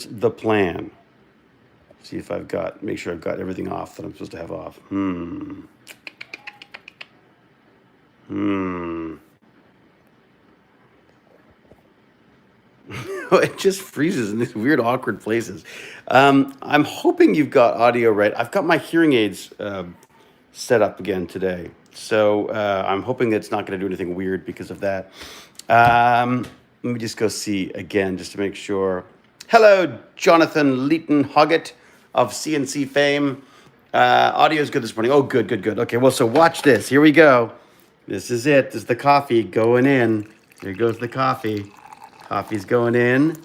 the plan. See if make sure I've got everything off that I'm supposed to have off. It just freezes in these weird, awkward places. I'm hoping you've got audio right. I've got my hearing aids set up again today. So I'm hoping it's not going to do anything weird because of that. Let me just go see again just to make sure. Hello, Jonathan Leeton Hoggett of CNC fame. Audio is good this morning. Oh, good, good, good. Okay, well, so watch this. Here we go. This is it. This is the coffee going in. There goes the coffee. Coffee's going in.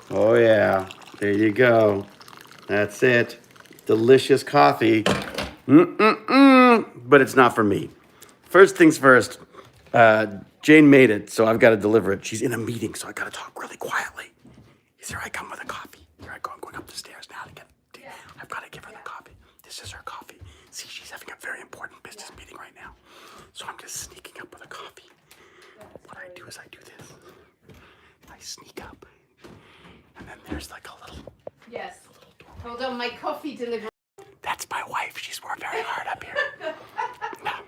Oh, yeah. There you go. That's it. Delicious coffee. But it's not for me. First things first, Jane made it, so I've got to deliver it. She's in a meeting, so I got to talk really quietly. Here I come with a coffee. Here I go. I'm going up the stairs now to get it. I've got to give her the coffee. This is her coffee. See, she's having a very important business meeting right now. So I'm just sneaking up with a coffee. What I do is I do this. I sneak up. And then there's like a little... Yes. Hold on, my coffee delivery. That's my wife. She's worked very hard up here. Yeah.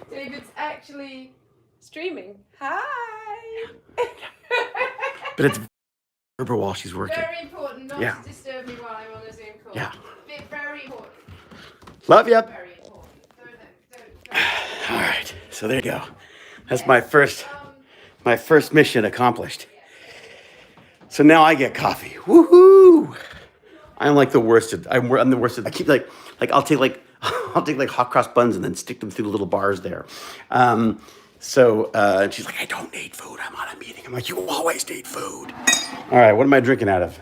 David's actually streaming. Hi. But it's her while she's working. Very important not to disturb me while I'm on a Zoom call. Yeah. Very important. Love you. Very important. All right. So there you go. That's my first mission accomplished. So now I get coffee. Woohoo! I'm like the worst. I'm the worst. I keep like I'll take like hot cross buns and then stick them through the little bars there. So she's like, I don't need food. I'm on a meeting. I'm like, you always need food. All right, what am I drinking out of?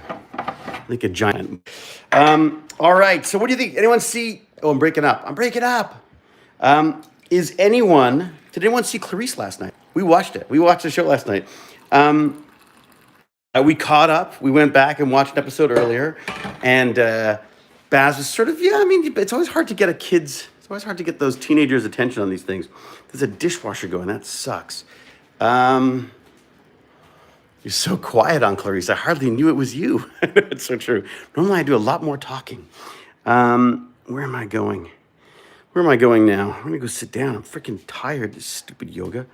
Like a giant. All right, so what do you think? Anyone see? Oh, I'm breaking up. Did anyone see Clarice last night? We watched it. We watched the show last night. We caught up. We went back and watched an episode earlier. And Baz was sort of, it's always hard to get it's always hard to get those teenagers' attention on these things. There's a dishwasher going. That sucks. You're so quiet on Clarice. I hardly knew it was you. It's so true. Normally I do a lot more talking. Where am I going? Where am I going now? I'm going to go sit down. I'm freaking tired. This stupid yoga.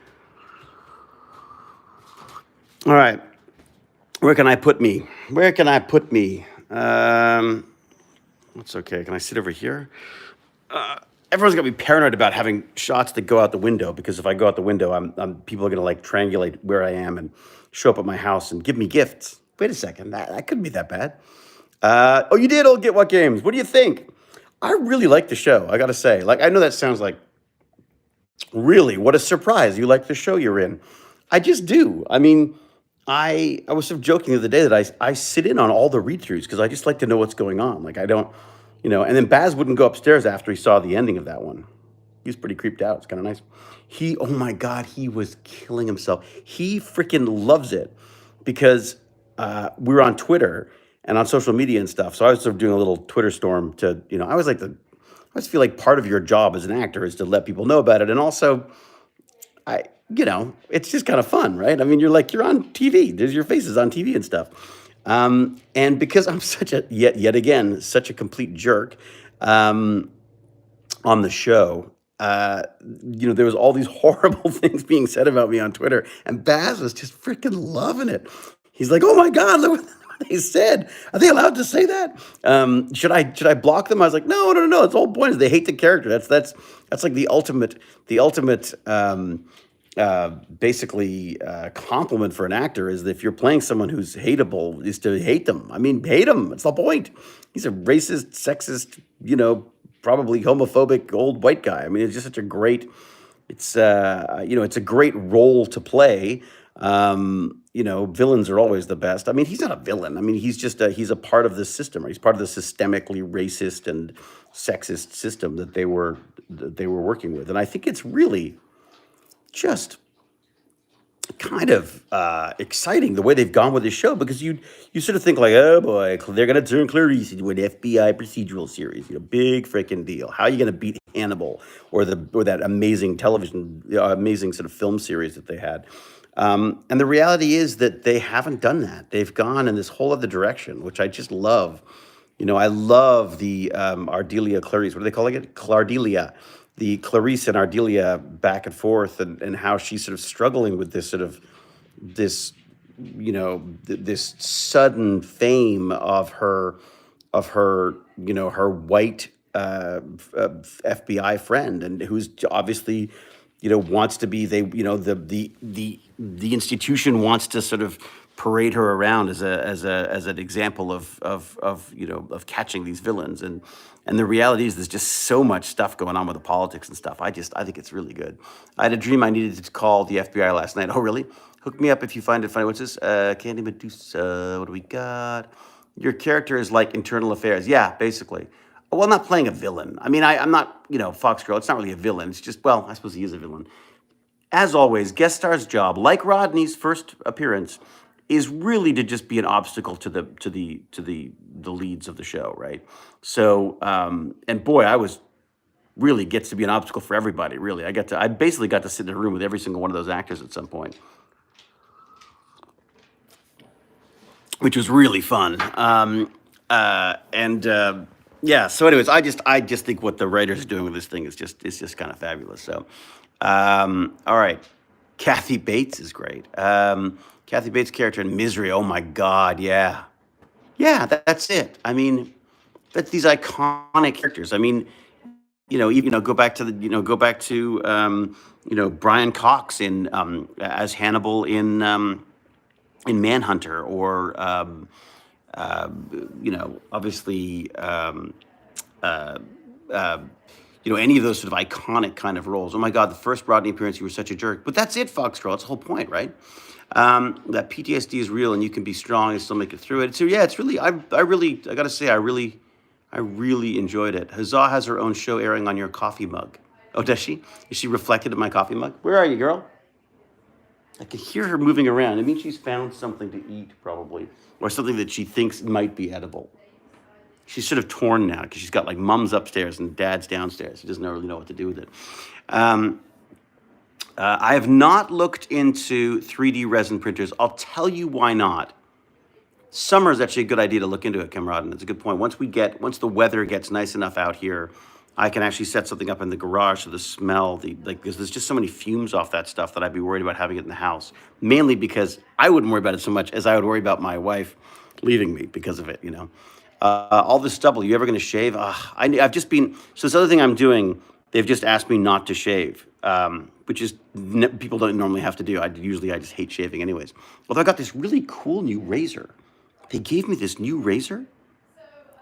All right. Where can I put me? That's okay. Can I sit over here? Everyone's gonna be paranoid about having shots that go out the window because if I go out the window, people are gonna like triangulate where I am and show up at my house and give me gifts. Wait a second, that couldn't be that bad. Oh, you did? Get what games? What do you think? I really like the show. I gotta say, like, I know that sounds like really what a surprise. You like the show you're in. I just do. I mean, I was sort of joking the other day that I sit in on all the read-throughs because I just like to know what's going on. Like I don't, and then Baz wouldn't go upstairs after he saw the ending of that one. He was pretty creeped out. It's kind of nice. Oh my God, he was killing himself. He freaking loves it because we were on Twitter and on social media and stuff. So I was sort of doing a little Twitter storm to, I always feel like part of your job as an actor is to let people know about it. And also, it's just kind of fun, right? I mean, you're on TV. There's your faces on TV and stuff. And because I'm yet again, such a complete jerk on the show, there was all these horrible things being said about me on Twitter. And Baz was just freaking loving it. He's like, oh my God, look what they said. Are they allowed to say that? Should I block them? I was like, no. It's the whole point is they hate the character. That's like the ultimate basically compliment for an actor is that if you're playing someone who's hateable is to hate them. I mean, hate him. It's the point. He's a racist, sexist, probably homophobic old white guy. I mean, it's just such a great, it's a great role to play. Villains are always the best. I mean, he's not a villain. I mean, he's just he's a part of the system. Right? He's part of the systemically racist and sexist system that they were working with. And I think it's really just kind of exciting the way they've gone with this show because you sort of think like, oh boy, they're going to turn Clarice into an FBI procedural series, big freaking deal. How are you going to beat Hannibal or that amazing amazing sort of film series that they had? And the reality is that they haven't done that. They've gone in this whole other direction, which I just love. I love the Ardelia Clarice. What are they calling it? Clardelia. The Clarice and Ardelia back and forth, and how she's sort of struggling with this sort of this this sudden fame of her her white FBI friend, and who's obviously wants to be, the institution wants to sort of parade her around as an example of catching these villains, and the reality is there's just so much stuff going on with the politics and stuff. I think it's really good. I had a dream I needed to call the FBI last night. Oh, really? Hook me up if you find it funny. What's this? Candy Medusa. What do we got? Your character is like internal affairs. Yeah, basically. Well, I'm not playing a villain. I mean, I'm not, Fox Girl. It's not really a villain. It's just, well, I suppose he is a villain. As always, guest star's job, like Rodney's first appearance, is really to just be an obstacle to the leads of the show, right? So, and boy, I was really gets to be an obstacle for everybody. Really, I basically got to sit in a room with every single one of those actors at some point, which was really fun. Yeah. So, anyways, I just think what the writers are doing with this thing is just kind of fabulous. So, all right, Kathy Bates is great. Kathy Bates' character in Misery. Oh my God, yeah, that's it. I mean, that's these iconic characters. I mean, even go back to Brian Cox as Hannibal in Manhunter, or obviously, any of those sort of iconic kind of roles. Oh my God, the first Rodney appearance, you were such a jerk. But that's it, Fox Girl. That's the whole point, right? That PTSD is real, and you can be strong and still make it through it. So yeah, it's really, I gotta say, I really enjoyed it. Huzzah has her own show airing on your coffee mug. Oh, does she? Is she reflected in my coffee mug? Where are you, girl? I can hear her moving around. It means she's found something to eat, probably, or something that she thinks might be edible. She's sort of torn now because she's got like mom's upstairs and dad's downstairs. She doesn't really know what to do with it. I have not looked into 3D resin printers. I'll tell you why not. Summer is actually a good idea to look into it, Camaraden. It's a good point. Once the weather gets nice enough out here, I can actually set something up in the garage so the smell, because there's just so many fumes off that stuff that I'd be worried about having it in the house. Mainly because I wouldn't worry about it so much as I would worry about my wife leaving me because of it, all this stubble, you ever going to shave? I've just been, so this other thing I'm doing, they've just asked me not to shave, which is, people don't normally have to do. I just hate shaving anyways. Although I got this really cool new razor. They gave me this new razor.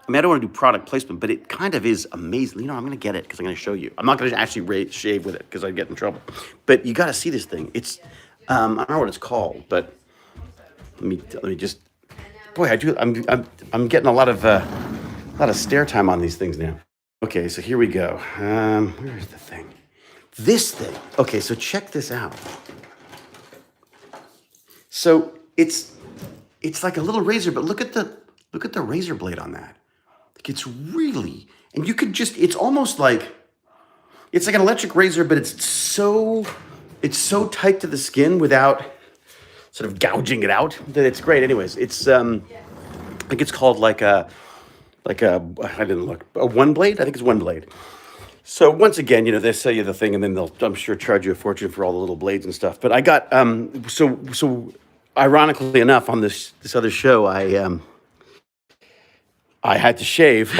I mean, I don't want to do product placement, but it kind of is amazing. I'm going to get it because I'm going to show you. I'm not going to actually shave with it because I'd get in trouble. But you got to see this thing. It's, I don't know what it's called, but let me just, boy, I'm getting a lot of stare time on these things now. Okay, so here we go. Where's the thing? This thing. Okay, so check this out. So it's like a little razor, but look at the razor blade on that. Like, it's really, and you could just, it's almost like, it's like an electric razor, but it's so tight to the skin without sort of gouging it out that it's great. Anyways, it's I think it's called like a I didn't look, a one blade. I think it's one blade. So once again, they sell you the thing, and then they'll, I'm sure, charge you a fortune for all the little blades and stuff. But I got so ironically enough, on this other show, I had to shave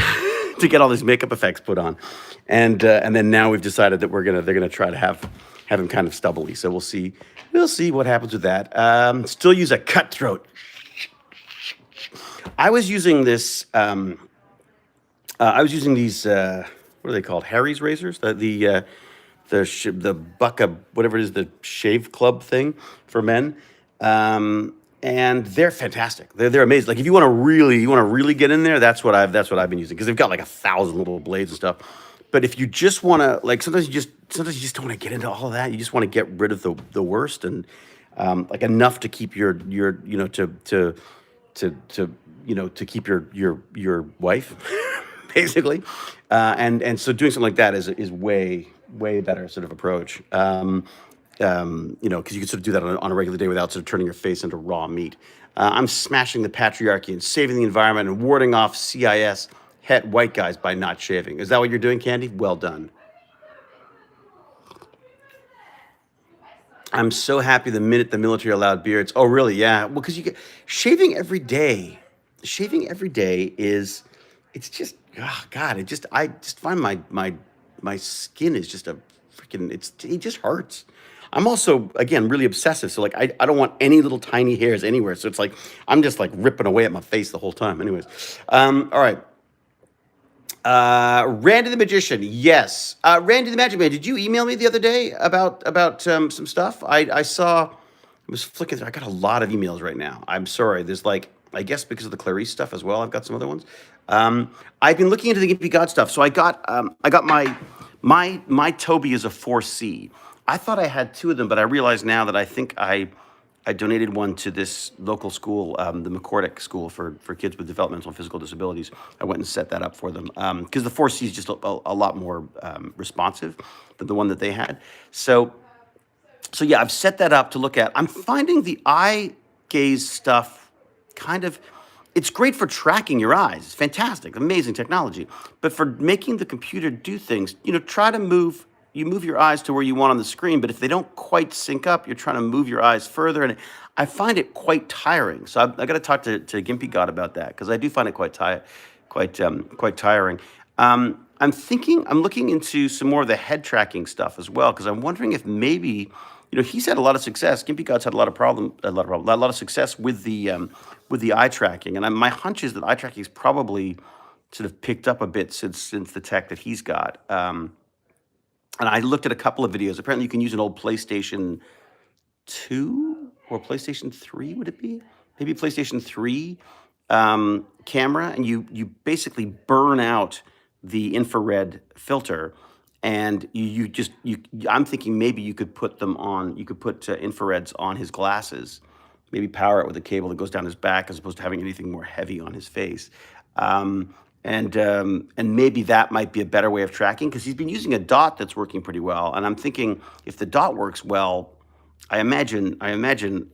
to get all these makeup effects put on, and then now we've decided that they're gonna try to have him kind of stubbly. So we'll see what happens with that. Still use a cutthroat. I was using this. I was using these. What are they called? Harry's razors. The Bucka, whatever it is, the shave club thing for men. And they're fantastic. They're amazing. Like, if you want to really get in there, that's what I've been using, because they've got like 1,000 little blades and stuff. But if you just want to, like, sometimes you just don't want to get into all of that. You just want to get rid of the worst, and like enough to keep your to keep your wife basically. And so doing something like that is way better sort of approach. because you can sort of do that on a regular day without sort of turning your face into raw meat. I'm smashing the patriarchy and saving the environment and warding off CIS het white guys by not shaving. Is that what you're doing, Candy? Well done. I'm so happy the minute the military allowed beards. Oh, really? Yeah. Well, because you get shaving every day. Shaving every day is, it's just, oh God, I just find my skin is just a freaking, it just hurts. I'm also, again, really obsessive. So like, I don't want any little tiny hairs anywhere. So it's like, I'm just like ripping away at my face the whole time. Anyways. All right. Randy the Magician, yes. Randy the Magic Man, did you email me the other day about some stuff? I saw, I was flicking through. I got a lot of emails right now. I'm sorry. There's like, I guess because of the Clarice stuff as well. I've got some other ones. I've been looking into the Gimpy God stuff. So I got my Toby is a 4C. I thought I had two of them, but I realize now that I think I donated one to this local school, the McCordick School for kids with developmental and physical disabilities. I went and set that up for them because the 4C is just a lot more responsive than the one that they had. So yeah, I've set that up to look at. I'm finding the eye gaze stuff kind of, it's great for tracking your eyes. It's fantastic, amazing technology. But for making the computer do things, try to move, you move your eyes to where you want on the screen, but if they don't quite sync up, you're trying to move your eyes further. And I find it quite tiring. So I got to talk to Gimpy God about that because I do find it quite tiring. I'm looking into some more of the head tracking stuff as well because I'm wondering if maybe, he's had a lot of success. Gimpy God's had a lot of success with the eye tracking, and my hunch is that eye tracking is probably sort of picked up a bit since the tech that he's got. And I looked at a couple of videos. Apparently, you can use an old PlayStation 2 or PlayStation 3. Would it be? Maybe PlayStation 3 camera, and you basically burn out the infrared filter, and I'm thinking maybe you could put them on. You could put infrareds on his glasses, maybe power it with a cable that goes down his back, as opposed to having anything more heavy on his face. And maybe that might be a better way of tracking because he's been using a dot that's working pretty well. And I'm thinking if the dot works well, I imagine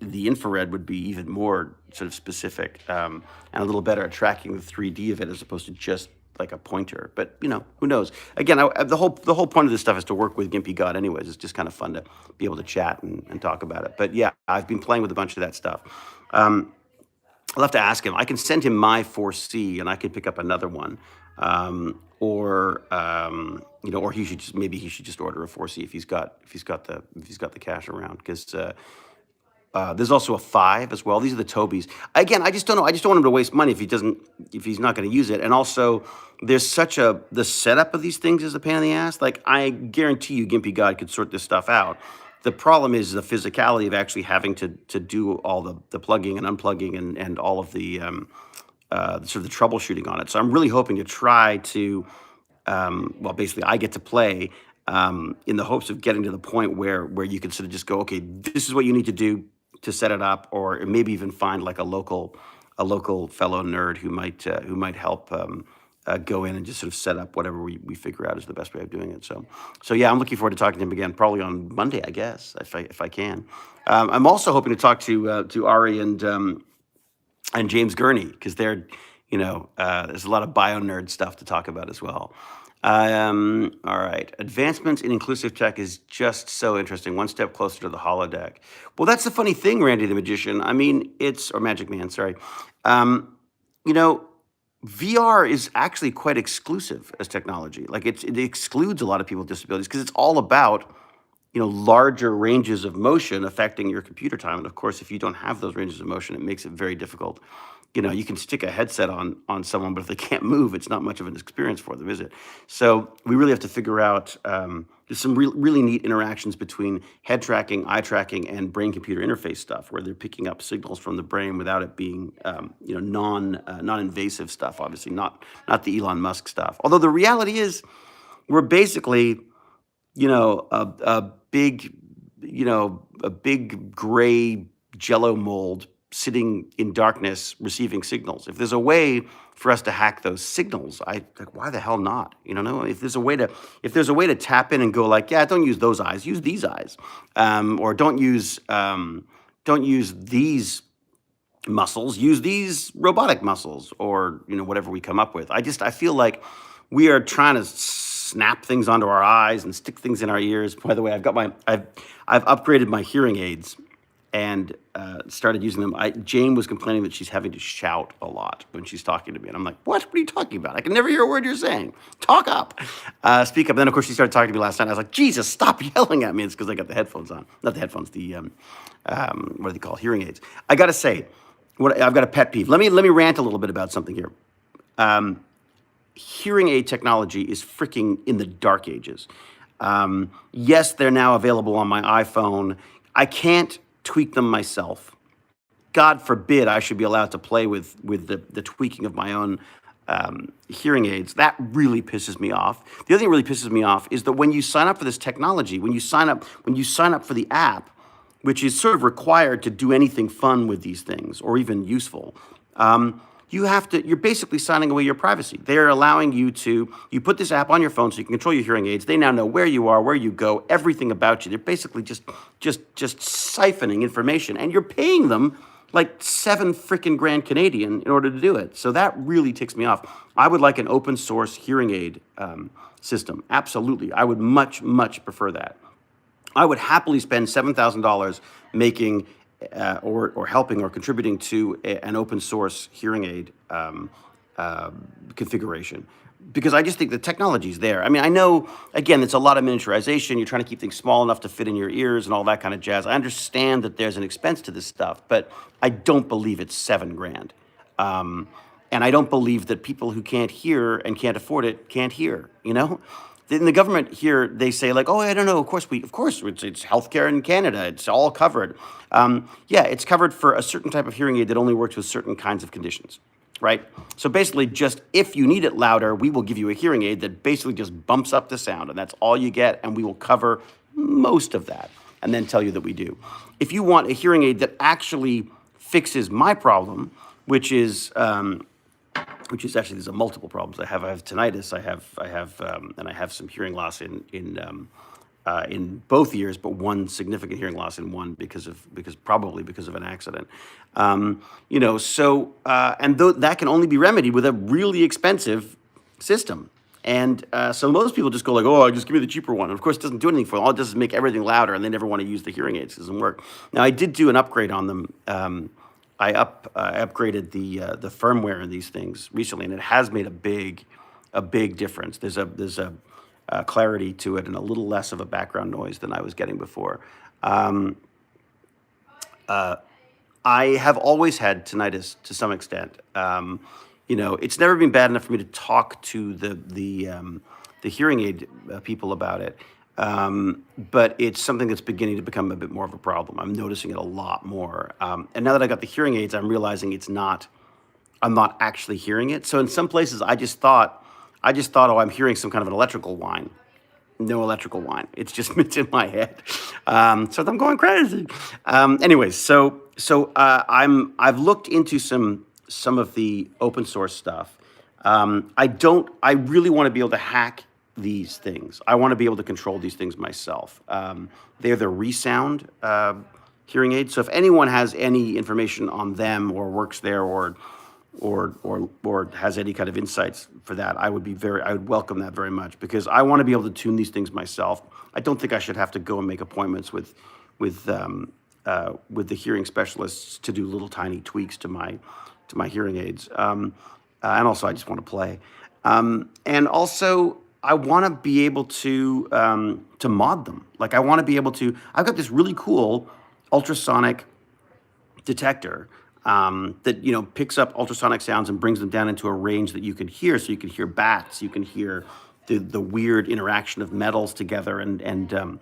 the infrared would be even more sort of specific and a little better at tracking the 3D of it as opposed to just like a pointer. But who knows? Again, the whole point of this stuff is to work with Gimpy God. Anyways, it's just kind of fun to be able to chat and talk about it. But yeah, I've been playing with a bunch of that stuff. I'll have to ask him. I can send him my 4C, and I could pick up another one, or he should just order a 4C if he's got the cash around. Because there's also a 5 as well. These are the Tobys. Again, I just don't know. I just don't want him to waste money if he's not going to use it. And also, there's the setup of these things is a pain in the ass. Like I guarantee you, Gimpy God could sort this stuff out. The problem is the physicality of actually having to do all the plugging and unplugging and all of the sort of the troubleshooting on it. So I'm really hoping to try to, basically I get to play in the hopes of getting to the point where you can sort of just go, okay, this is what you need to do to set it up, or maybe even find like a local fellow nerd who might help go in and just sort of set up whatever we figure out is the best way of doing it. So yeah, I'm looking forward to talking to him again, probably on Monday, I guess, if I can. I'm also hoping to talk to Ari and James Gurney because they're, there's a lot of bio nerd stuff to talk about as well. All right, advancements in inclusive tech is just so interesting. One step closer to the holodeck. Well, that's the funny thing, Randy the Magician. I mean, or Magic Man, sorry. VR is actually quite exclusive as technology. Like it excludes a lot of people with disabilities because it's all about, larger ranges of motion affecting your computer time. And of course, if you don't have those ranges of motion, it makes it very difficult. You can stick a headset on someone, but if they can't move, it's not much of an experience for them, is it? So we really have to figure out, there's some really neat interactions between head tracking, eye tracking, and brain-computer interface stuff, where they're picking up signals from the brain without it being, non-invasive stuff, obviously, not the Elon Musk stuff. Although the reality is, we're basically, a big gray Jello mold sitting in darkness receiving signals. If there's a way for us to hack those signals, why the hell not? You know, if there's a way to tap in and go like, yeah, don't use those eyes, use these eyes, or don't use these muscles, use these robotic muscles, or whatever we come up with. I feel like we are trying to snap things onto our eyes and stick things in our ears. By the way, I've upgraded my hearing aids and started using them. Jane was complaining that she's having to shout a lot when she's talking to me, and I'm like, what are you talking about? I can never hear a word you're saying. Talk up, speak up. And then of course she started talking to me last night. I was like, Jesus, stop yelling at me. It's because I got the headphones on, not the headphones, the what do they call, hearing aids. I gotta say, I've got a pet peeve. Let me rant a little bit about something here. Hearing aid technology is freaking in the dark ages. Yes, they're now available on my iPhone. I can't tweak them myself. God forbid I should be allowed to play with the tweaking of my own hearing aids. That really pisses me off. The other thing that really pisses me off is that when you sign up for this technology, when you sign up for the app, which is sort of required to do anything fun with these things or even useful, you're basically signing away your privacy. They're allowing you put this app on your phone so you can control your hearing aids. They now know where you are, where you go, everything about you. They're basically just siphoning information, and you're paying them like $7 freaking grand Canadian in order to do it. So that really ticks me off. I would like an open source hearing aid system. Absolutely. I would much, much prefer that. I would happily spend $7,000 making or helping or contributing to an open source hearing aid configuration, because I just think the technology's there. I mean, I know, again, it's a lot of miniaturization. You're trying to keep things small enough to fit in your ears and all that kind of jazz. I understand that there's an expense to this stuff, but I don't believe it's $7 grand. And I don't believe that people who can't hear and can't afford it can't hear, In the government here, they say like, oh, I don't know, of course it's healthcare in Canada, it's all covered. Yeah, it's covered for a certain type of hearing aid that only works with certain kinds of conditions, right? So basically just if you need it louder, we will give you a hearing aid that basically just bumps up the sound, and that's all you get, and we will cover most of that and then tell you that we do. If you want a hearing aid that actually fixes my problem, which is actually, there's multiple problems. I have tinnitus. And I have some hearing loss in both ears, but one significant hearing loss in one probably because of an accident. And that can only be remedied with a really expensive system. And so most people just go like, oh, just give me the cheaper one. And of course, it doesn't do anything for them. All it does is make everything louder, and they never want to use the hearing aids. It doesn't work. Now, I did do an upgrade on them. I upgraded the firmware in these things recently, and it has made a big difference. There's a clarity to it and a little less of a background noise than I was getting before. I have always had tinnitus to some extent. It's never been bad enough for me to talk to the hearing aid people about it. But it's something that's beginning to become a bit more of a problem. I'm noticing it a lot more. And now that I got the hearing aids, I'm realizing I'm not actually hearing it. So in some places, I just thought, oh, I'm hearing some kind of an electrical whine. No electrical whine. It's just, it's in my head. So I'm going crazy. Anyways, I've looked into some of the open source stuff. I really want to be able to hack these things. I want to be able to control these things myself. They're the ReSound hearing aids. So if anyone has any information on them or works there or has any kind of insights for that, I would welcome that very much, because I want to be able to tune these things myself. I don't think I should have to go and make appointments with the hearing specialists to do little tiny tweaks to my hearing aids. And also I just want to play. And also I want to be able to mod them. Like I want to be able to, I've got this really cool ultrasonic detector that, picks up ultrasonic sounds and brings them down into a range that you can hear. So you can hear bats, you can hear the weird interaction of metals together and the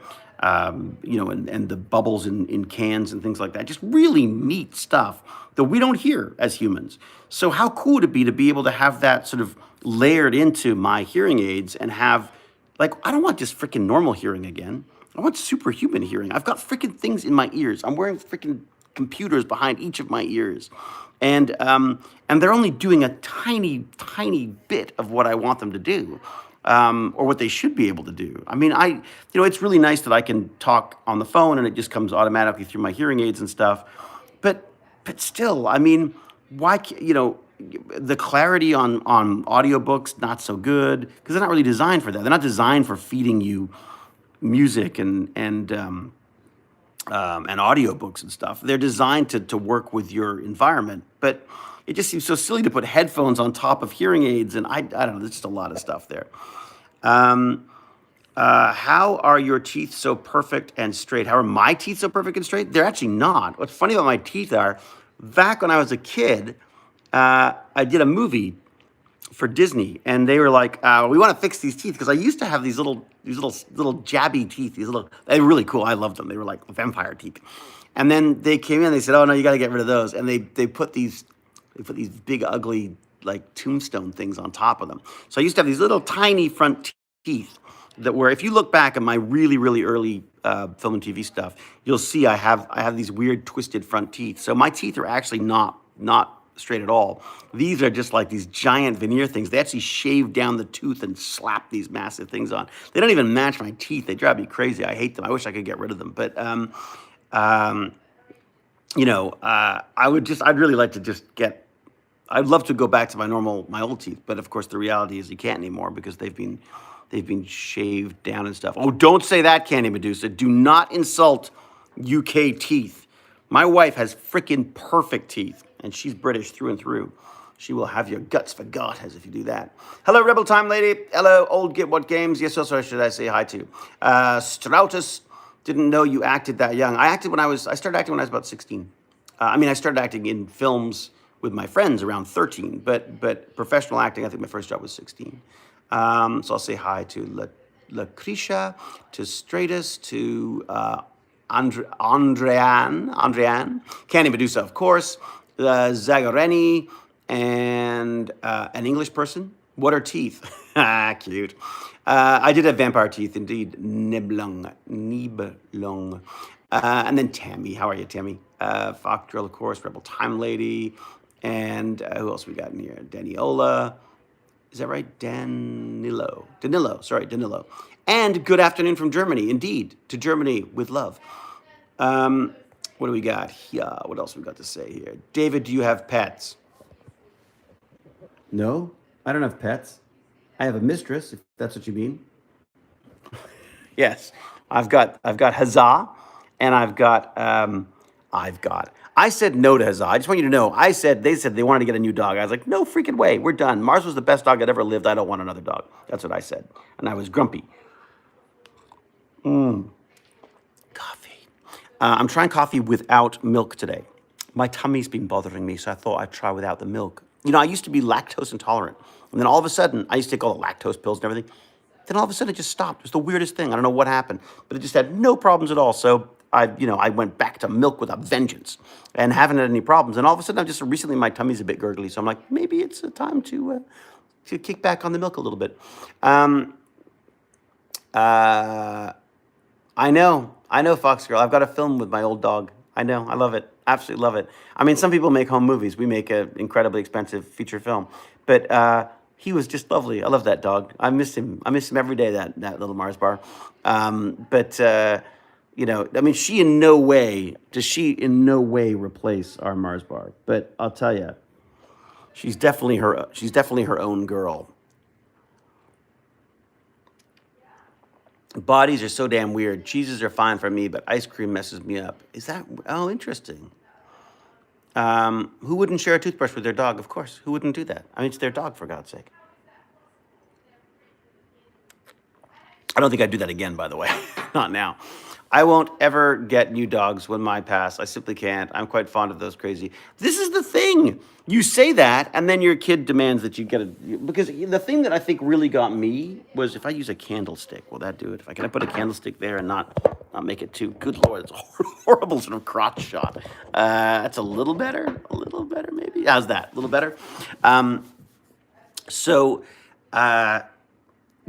bubbles in cans and things like that. Just really neat stuff that we don't hear as humans. So how cool would it be to be able to have that sort of layered into my hearing aids and have, like, I don't want just freaking normal hearing again. I want superhuman hearing. I've got freaking things in my ears. I'm wearing freaking computers behind each of my ears, and they're only doing a tiny bit of what I want them to do, or what they should be able to do. I mean, it's really nice that I can talk on the phone and it just comes automatically through my hearing aids and stuff, but still, I mean, why, the clarity on audiobooks, not so good, because they're not really designed for that. They're not designed for feeding you music and audiobooks and stuff. They're designed to work with your environment. But it just seems so silly to put headphones on top of hearing aids, and I don't know, there's just a lot of stuff there. How are your teeth so perfect and straight? How are my teeth so perfect and straight? They're actually not. What's funny about my teeth are, back when I was a kid, I did a movie for Disney, and they were like, "We want to fix these teeth," because I used to have these little jabby teeth. They were really cool. I loved them. They were like vampire teeth. And then they came in, and they said, "Oh no, you got to get rid of those." And they put these big ugly like tombstone things on top of them. So I used to have these little tiny front teeth that were, if you look back at my really early film and TV stuff, you'll see I have these weird twisted front teeth. So my teeth are actually not straight at all. These are just like these giant veneer things. They actually shave down the tooth and slap these massive things on. They don't even match my teeth. They drive me crazy. I hate them. I wish I could get rid of them. But I'd really like to just get, I'd love to go back to my old teeth, but of course the reality is you can't anymore because they've been shaved down and stuff. Oh, don't say that, Candy Medusa. Do not insult UK teeth. My wife has freaking perfect teeth, and she's British through and through. She will have your guts for Gottes if you do that. Hello, Rebel Time Lady. Hello, Old Get What Games. Yes, also should I say hi to. Strautus, didn't know you acted that young. I started acting when I was about 16. I started acting in films with my friends around 13, but professional acting, I think my first job was 16. So I'll say hi to Lucretia, to Stratus, to Andreanne, Candy Medusa, of course, Zagareni, and an English person. What are teeth? Cute. I did have vampire teeth, indeed. Niblung. And then Tammy. How are you, Tammy? Fox Drill, of course, Rebel Time Lady. And who else we got in here? Daniola. Is that right? Danilo. And good afternoon from Germany. Indeed, to Germany with love. What do we got here? What else we got to say here? David, do you have pets? No, I don't have pets. I have a mistress, if that's what you mean. Yes, I've got Huzzah, and I said no to Huzzah. I just want you to know, they said they wanted to get a new dog. I was like, no freaking way, we're done. Mars was the best dog that ever lived. I don't want another dog. That's what I said, and I was grumpy. Coffee. I'm trying coffee without milk today. My tummy's been bothering me, so I thought I'd try without the milk. I used to be lactose intolerant, and then all of a sudden, I used to take all the lactose pills and everything. Then all of a sudden, it just stopped. It was the weirdest thing. I don't know what happened, but it just had no problems at all. So I went back to milk with a vengeance and haven't had any problems. And all of a sudden, recently my tummy's a bit gurgly, so I'm like, maybe it's a time to kick back on the milk a little bit. I know, Fox Girl. I've got a film with my old dog. I know, I love it. Absolutely love it. Some people make home movies. We make an incredibly expensive feature film. But he was just lovely. I love that dog. I miss him. I miss him every day, that little Mars bar. She in no way replace our Mars bar. But I'll tell you, she's definitely her own girl. Bodies are so damn weird. Cheeses are fine for me, but ice cream messes me up. Is that, oh, interesting. Who wouldn't share a toothbrush with their dog? Of course. Who wouldn't do that? It's their dog, for God's sake. I don't think I'd do that again, by the way. Not now. I won't ever get new dogs when mine pass. I simply can't. I'm quite fond of those crazy. This is the thing. You say that, and then your kid demands that you get it. Because the thing that I think really got me was if I use a candlestick, will that do it? If I can put a candlestick there and not make it too, good Lord, it's a horrible sort of crotch shot. That's a little better maybe. How's that? A little better?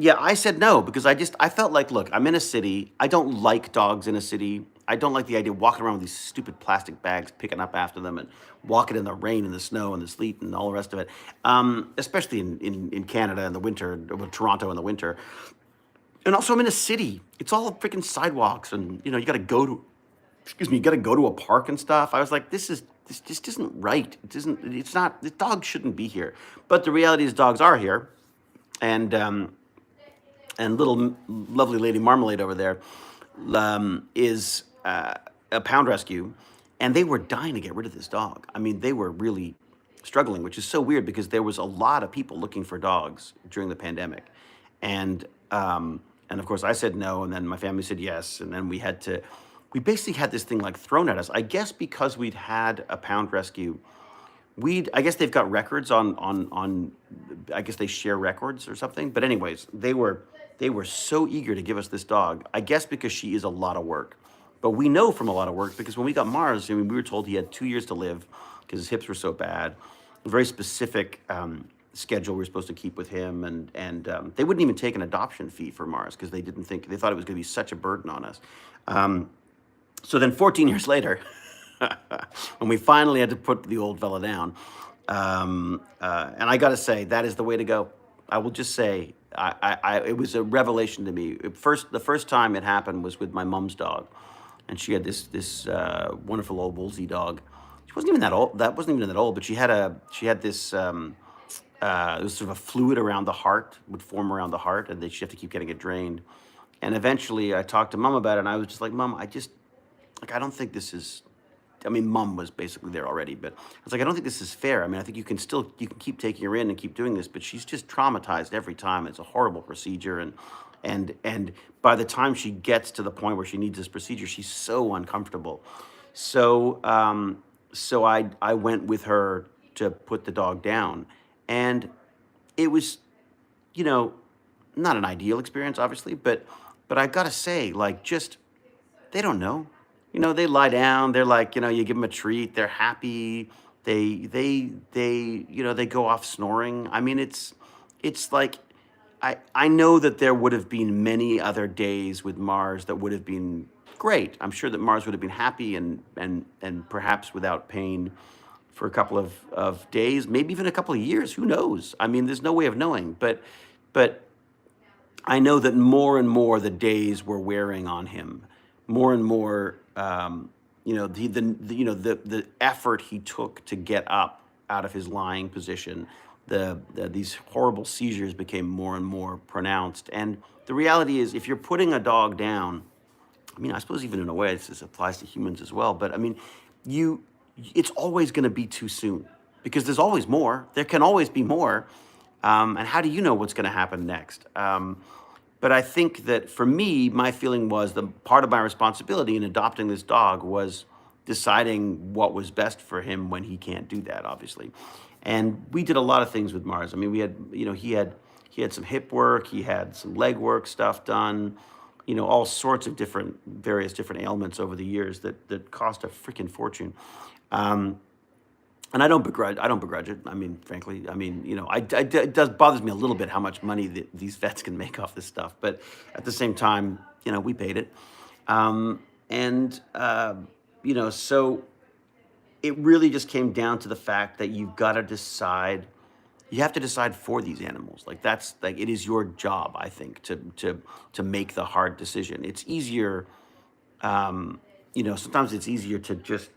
Yeah, I said no because I felt like, look, I'm in a city. I don't like dogs in a city. I don't like the idea of walking around with these stupid plastic bags, picking up after them, and walking in the rain and the snow and the sleet and all the rest of it. Especially in Canada in the winter, or Toronto in the winter. And also, I'm in a city. It's all freaking sidewalks, and you got to go to, excuse me, you got to go to a park and stuff. I was like, this just isn't right. It isn't. It's not. The dog shouldn't be here. But the reality is, dogs are here, and little lovely lady Marmalade over there is a pound rescue, and they were dying to get rid of this dog. I mean, they were really struggling, which is so weird because there was a lot of people looking for dogs during the pandemic, and of course I said no, and then my family said yes, and then we basically had this thing like thrown at us. I guess because we'd had a pound rescue. I guess they've got records on I guess they share records or something. But anyways, they were so eager to give us this dog. I guess because she is a lot of work. But we know from a lot of work because when we got Mars, I mean, we were told he had 2 years to live because his hips were so bad. A very specific schedule we were supposed to keep with him, and they wouldn't even take an adoption fee for Mars because they thought it was going to be such a burden on us. So then 14 years later, when we finally had to put the old fella down, and I got to say, that is the way to go. I will just say, it was a revelation to me. The first time it happened was with my mom's dog, and she had this wonderful old Woolsey dog. She wasn't even that old. That wasn't even that old, but she had this. It was sort of a fluid around the heart, would form around the heart, and she'd have to keep getting it drained. And eventually, I talked to Mom about it, and I was just like, Mom, I don't think this is. I mean, Mom was basically there already, but I was like, I don't think this is fair. I mean, I think you can keep taking her in and keep doing this, but she's just traumatized every time. It's a horrible procedure, and by the time she gets to the point where she needs this procedure, she's so uncomfortable. So I went with her to put the dog down, and it was, not an ideal experience, obviously, but I gotta say, like, just they don't know. They lie down. They're like, you give them a treat. They're happy. They go off snoring. I mean, it's like, I know that there would have been many other days with Mars that would have been great. I'm sure that Mars would have been happy and perhaps without pain for a couple of days, maybe even a couple of years. Who knows? I mean, there's no way of knowing. But I know that more and more the days were wearing on him. More and more, the effort he took to get up out of his lying position, these horrible seizures became more and more pronounced. And the reality is, if you're putting a dog down, I mean, I suppose even in a way this applies to humans as well. But I mean, it's always going to be too soon because there's always more. There can always be more. And how do you know what's going to happen next? But I think that for me, my feeling was the part of my responsibility in adopting this dog was deciding what was best for him when he can't do that, obviously. And we did a lot of things with Mars. I mean, we had, he had some hip work, he had some leg work stuff done, all sorts of various different ailments over the years that cost a freaking fortune. And I don't begrudge it. I mean, frankly, it does bothers me a little bit how much money these vets can make off this stuff. But at the same time, we paid it. So it really just came down to the fact that you've got to decide. You have to decide for these animals. Like it is your job, I think, to make the hard decision. It's easier, sometimes it's easier to just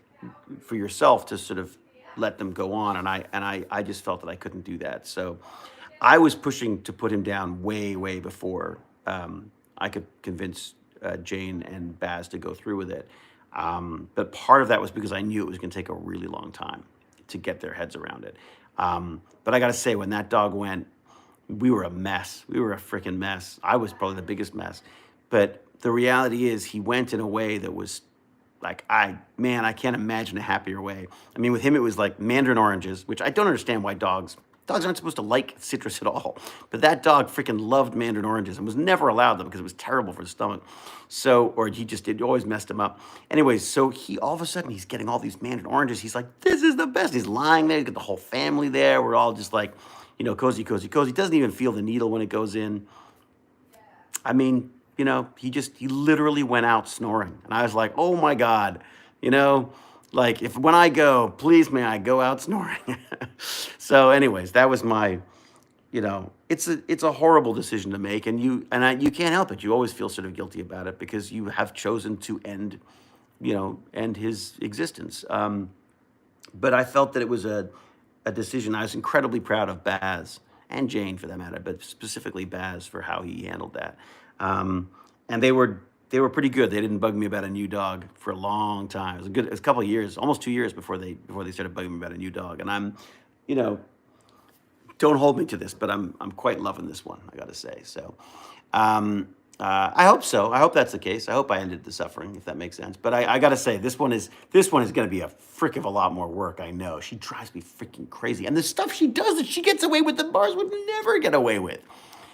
for yourself to sort of let them go on, and I just felt that I couldn't do that. So I was pushing to put him down way before I could convince Jane and Baz to go through with it. But part of that was because I knew it was going to take a really long time to get their heads around it. But I got to say, when that dog went, we were a mess. We were a freaking mess. I was probably the biggest mess. But the reality is, he went in a way that was like, I can't imagine a happier way. I mean, with him, it was like mandarin oranges, which I don't understand why dogs aren't supposed to like citrus at all. But that dog freaking loved mandarin oranges and was never allowed them because it was terrible for his stomach. It always messed him up. Anyways, so all of a sudden, he's getting all these mandarin oranges. He's like, this is the best. He's lying there. He's got the whole family there. We're all just like, cozy. He doesn't even feel the needle when it goes in. I mean, he literally went out snoring. And I was like, oh my God, you know, like if when I go, please may I go out snoring. So anyways, that was my, it's a horrible decision to make, and you can't help it. You always feel sort of guilty about it because you have chosen to end his existence. But I felt that it was a decision. I was incredibly proud of Baz and Jane for that matter, but specifically Baz for how he handled that. And they were pretty good. They didn't bug me about a new dog for a long time. It was a couple of years, almost 2 years before they started bugging me about a new dog. And I'm, you know, don't hold me to this, but I'm quite loving this one, I got to say. So, I hope so. I hope that's the case. I hope I ended the suffering, if that makes sense. But I got to say, this one is going to be a frick of a lot more work. I know she drives me freaking crazy, and the stuff she does that she gets away with, the bars would never get away with.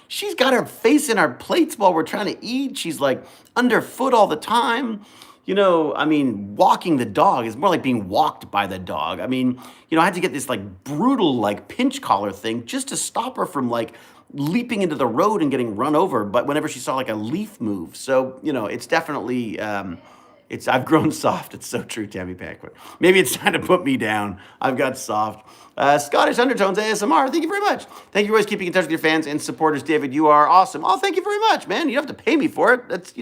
She's got her face in our plates while we're trying to eat. She's like underfoot all the time. I mean, walking the dog is more like being walked by the dog. I mean, I had to get this like brutal like pinch collar thing just to stop her from like leaping into the road and getting run over. But whenever she saw like a leaf move, so it's definitely I've grown soft. It's so true, Tammy Packwood. Maybe it's time to put me down. I've got soft. Scottish Undertones ASMR. Thank you very much. Thank you for always keeping in touch with your fans and supporters, David. You are awesome. Oh, thank you very much, man. You don't have to pay me for it. That's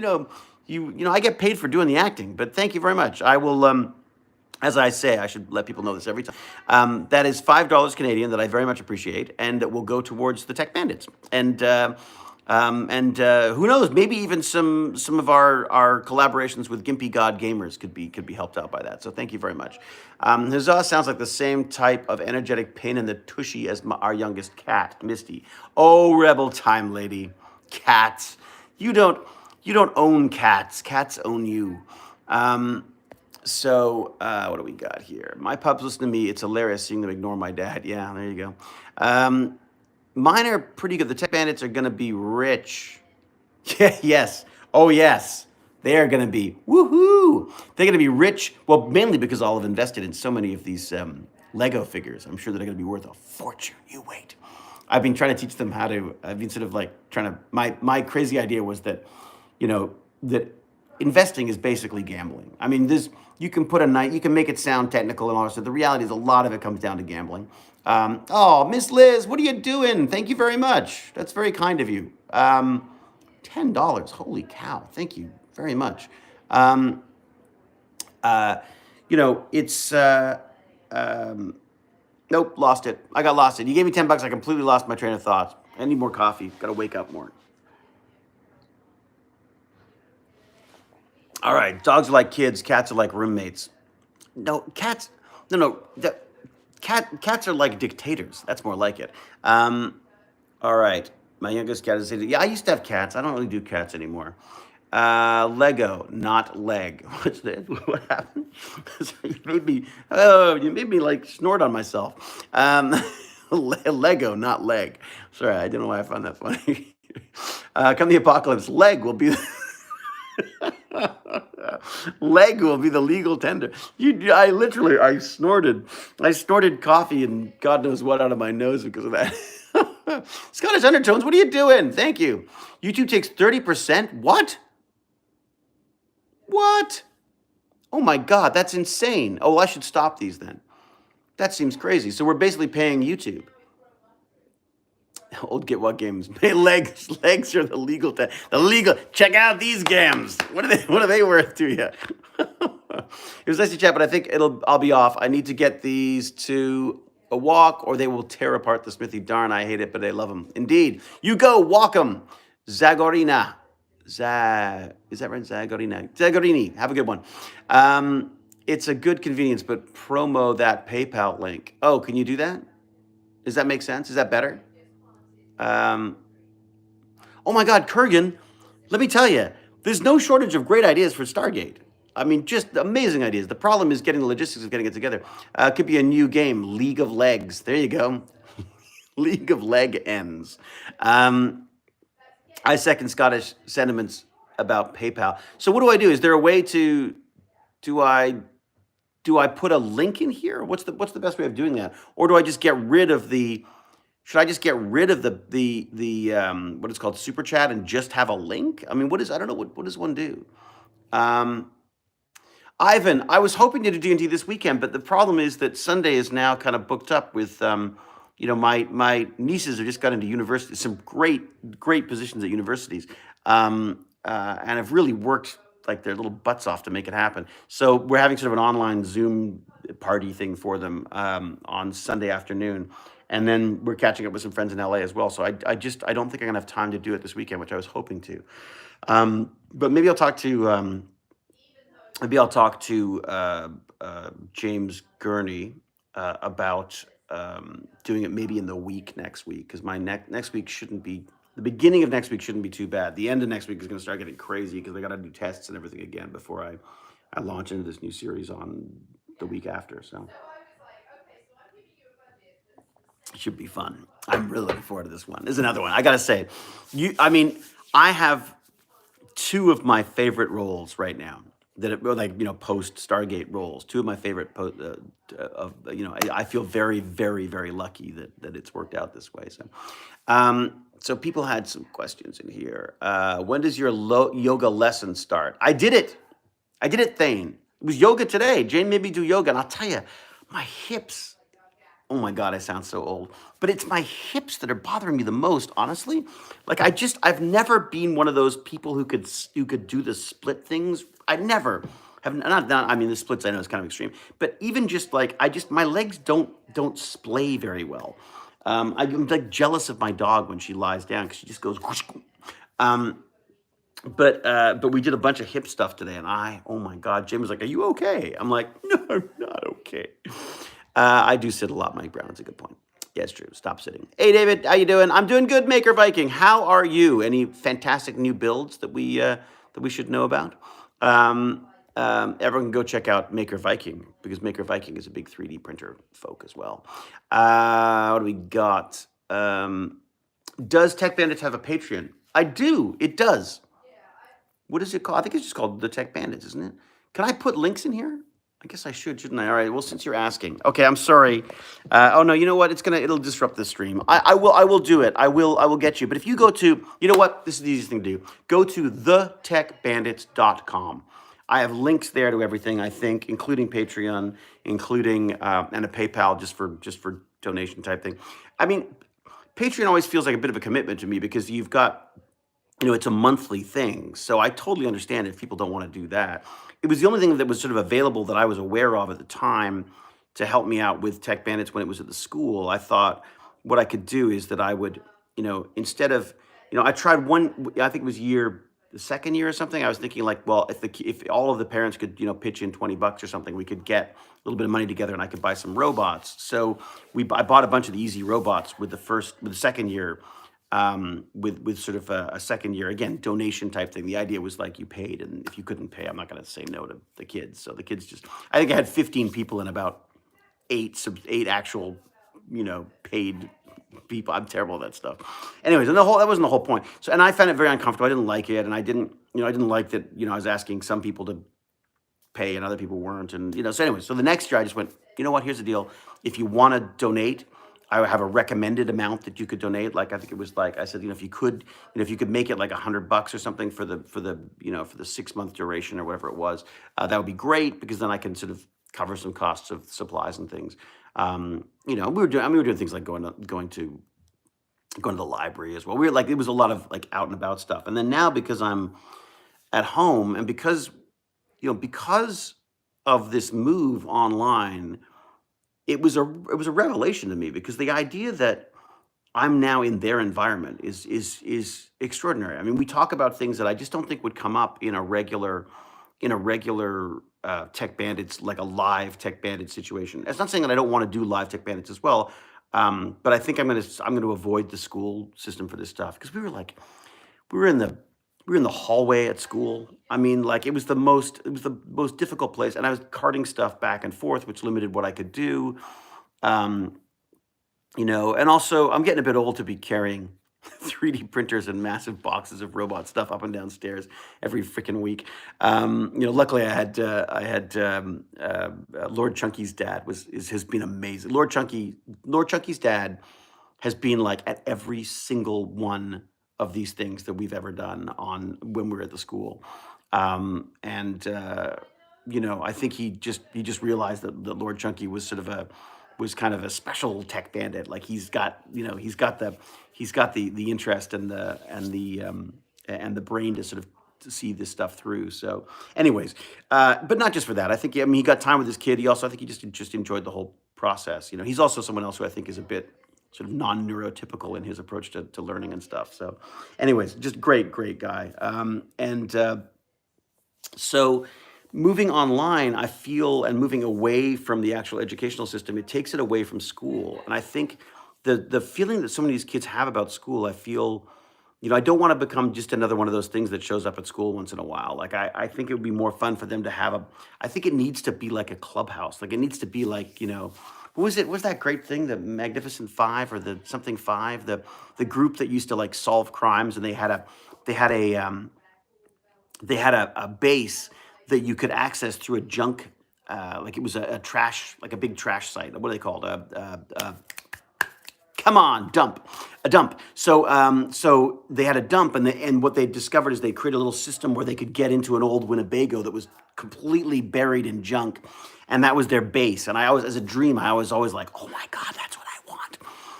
I get paid for doing the acting, but thank you very much. I will, as I say, I should let people know this every time. That is $5 Canadian that I very much appreciate, and it will go towards the Tech Bandits. And who knows? Maybe even some of our collaborations with Gimpy God Gamers could be helped out by that. So thank you very much. Huzzah sounds like the same type of energetic pain in the tushy as our youngest cat, Misty. Oh, rebel time lady, cats. You don't own cats. Cats own you. So what do we got here? My pups listen to me. It's hilarious seeing them ignore my dad. Yeah, there you go. Mine are pretty good. The Tech Bandits are going to be rich. Yeah, yes. Oh, yes. They are going to be. Woohoo! They're going to be rich. Well, mainly because I'll have invested in so many of these Lego figures. I'm sure they're going to be worth a fortune. You wait. I've been trying to teach them how to. I've been sort of like trying to. My crazy idea was that, that investing is basically gambling. I mean, you can make it sound technical and all that stuff. The reality is a lot of it comes down to gambling. Oh, Miss Liz, what are you doing? Thank you very much. That's very kind of you. $10. Holy cow. Thank you very much. It's, nope, lost it. I got lost it. You gave me $10. I completely lost my train of thought. I need more coffee. Got to wake up more. All right, dogs are like kids, cats are like roommates. No, cats are like dictators. That's more like it. All right, my youngest cat is, yeah, I used to have cats. I don't really do cats anymore. Lego, not leg. What's that? What happened? You made me like snort on myself. Lego, not leg. Sorry, I don't know why I found that funny. Come the apocalypse, leg will be... Leg will be the legal tender. I snorted coffee and God knows what out of my nose because of that. Scottish Undertones, what are you doing? Thank you. YouTube takes 30%? What? What? Oh my God, that's insane. Oh, I should stop these then. That seems crazy. So we're basically paying YouTube. Old get what games? Legs are the legal. Check out these games. What are they worth to you? It was nice to chat, but I think I'll be off. I need to get these to a walk, or they will tear apart the smithy. Darn, I hate it, but I love them. Indeed, you go walk them. Zagorina, is that right? Zagorini. Have a good one. It's a good convenience, but promo that PayPal link. Oh, can you do that? Does that make sense? Is that better? Oh my God, Kurgan, let me tell you, there's no shortage of great ideas for Stargate. I mean, just amazing ideas. The problem is getting the logistics of getting it together. Could be a new game, League of Legs. There you go. League of Leg Ends. I second Scottish sentiments about PayPal. So what do I do? Is there a way to, do I put a link in here? What's the best way of doing that? Or do I just get rid of the Should I just get rid of the what is called super chat and just have a link? I mean, I don't know what does one do? Um, Ivan, I was hoping to do D&D this weekend, but the problem is that Sunday is now kind of booked up with, my nieces have just got into university, some great positions at universities, and have really worked like their little butts off to make it happen. So we're having sort of an online Zoom party thing for them on Sunday afternoon, and then we're catching up with some friends in LA as well. So I don't think I'm gonna have time to do it this weekend, which I was hoping to. But maybe I'll talk to. Maybe I'll talk to James Gurney about doing it maybe in the week next week, because my next week shouldn't be, the beginning of next week shouldn't be too bad. The end of next week is going to start getting crazy because I got to do tests and everything again before I launch into this new series on the week after. So it should be fun. I'm really looking forward to this one. There's another one. I got to say, I have two of my favorite roles right now post Stargate roles. Two of my favorite I feel very, very, very lucky that it's worked out this way. So people had some questions in here. When does your yoga lesson start? I did it, Thane. It was yoga today. Jane made me do yoga, and I'll tell you, my hips. Oh my God, I sound so old. But it's my hips that are bothering me the most, honestly. Like I've never been one of those people who could do the split things. I never have not. I mean, the splits I know is kind of extreme, but even just like my legs don't splay very well. I'm like jealous of my dog when she lies down because she just goes. Whoosh. But we did a bunch of hip stuff today, and oh my God, Jim was like, "Are you okay?" I'm like, "No, I'm not okay." I do sit a lot, Mike Brown. It's a good point. Yeah, it's true. Stop sitting. Hey, David, how you doing? I'm doing good, Maker Viking. How are you? Any fantastic new builds that we should know about? Everyone can go check out Maker Viking, because Maker Viking is a big 3D printer folk as well. What do we got? Does Tech Bandits have a Patreon? I do. It does. What is it called? I think it's just called The Tech Bandits, isn't it? Can I put links in here? I guess I should, shouldn't I? All right. Well, since you're asking, okay. I'm sorry. Oh no. You know what? It'll disrupt the stream. I will do it. I will get you. But if you go to, you know what? This is the easiest thing to do. Go to thetechbandits.com. I have links there to everything, I think, including Patreon, including and a PayPal just for donation type thing. I mean, Patreon always feels like a bit of a commitment to me because you've got, it's a monthly thing. So I totally understand if people don't want to do that. It was the only thing that was sort of available that I was aware of at the time to help me out with Tech Bandits when it was at the school. I thought what I could do is that I would, instead of, I tried one, I think it was the second year or something. I was thinking like, well, if all of the parents could, pitch in $20 or something, we could get a little bit of money together and I could buy some robots. So I bought a bunch of the easy robots with the second year. With sort of a second year, again, donation type thing. The idea was like you paid, and if you couldn't pay, I'm not going to say no to the kids. So the kids I think I had 15 people and about eight actual, paid people. I'm terrible at that stuff. Anyways, and that wasn't the whole point. So, and I found it very uncomfortable. I didn't like it, and I didn't like that, I was asking some people to pay and other people weren't. And, so anyway, so the next year I just went, you know what, here's the deal. If you want to donate, I have a recommended amount that you could donate. Like, I think it was like, I said, if you could make it like $100 or something for the 6-month duration or whatever it was, that would be great, because then I can sort of cover some costs of supplies and things. We were doing things like going to the library as well. It was a lot of like out and about stuff. And then now, because I'm at home and because of this move online, it was a revelation to me, because the idea that I'm now in their environment is extraordinary. I mean, we talk about things that I just don't think would come up in a regular Tech Bandits, like a live Tech Bandits situation. It's not saying that I don't want to do live Tech Bandits as well, but I think I'm going to avoid the school system for this stuff, because we were in the hallway at school. I mean, like, it was the most difficult place, and I was carting stuff back and forth, which limited what I could do. And also I'm getting a bit old to be carrying 3D printers and massive boxes of robot stuff up and down stairs every freaking week. Luckily I had Lord Chunky's dad has been amazing. Lord Chunky's dad has been like at every single one of these things that we've ever done on when we were at the school. And you know, I think he just realized that Lord Chunky was sort of a was kind of a special tech bandit. Like he's got, you know, he's got the interest and the brain to sort of to see this stuff through. So, anyways, but not just for that. I think, I mean, he got time with his kid. He also, I think, he just enjoyed the whole process. You know, he's also someone else who I think is a bit sort of non-neurotypical in his approach to learning and stuff. So, anyways, just great guy. So moving online, I feel, and moving away from the actual educational system, it takes it away from school. And I think the feeling that so many of these kids have about school, I feel, you know, I don't want to become just another one of those things that shows up at school once in a while. Like I think it would be more fun for them to have I think it needs to be like a clubhouse. Like it needs to be like, you know, what was it? What was that great thing, the Magnificent Five or the something Five? The group that used to like solve crimes, and they had a a base that you could access through a junk, like it was a trash, like a big trash site. What are they called? Come on, a dump. So they had a dump, and what they discovered is they created a little system where they could get into an old Winnebago that was completely buried in junk, and that was their base. And I always, as a dream, I was always like, oh my God, that's what I want.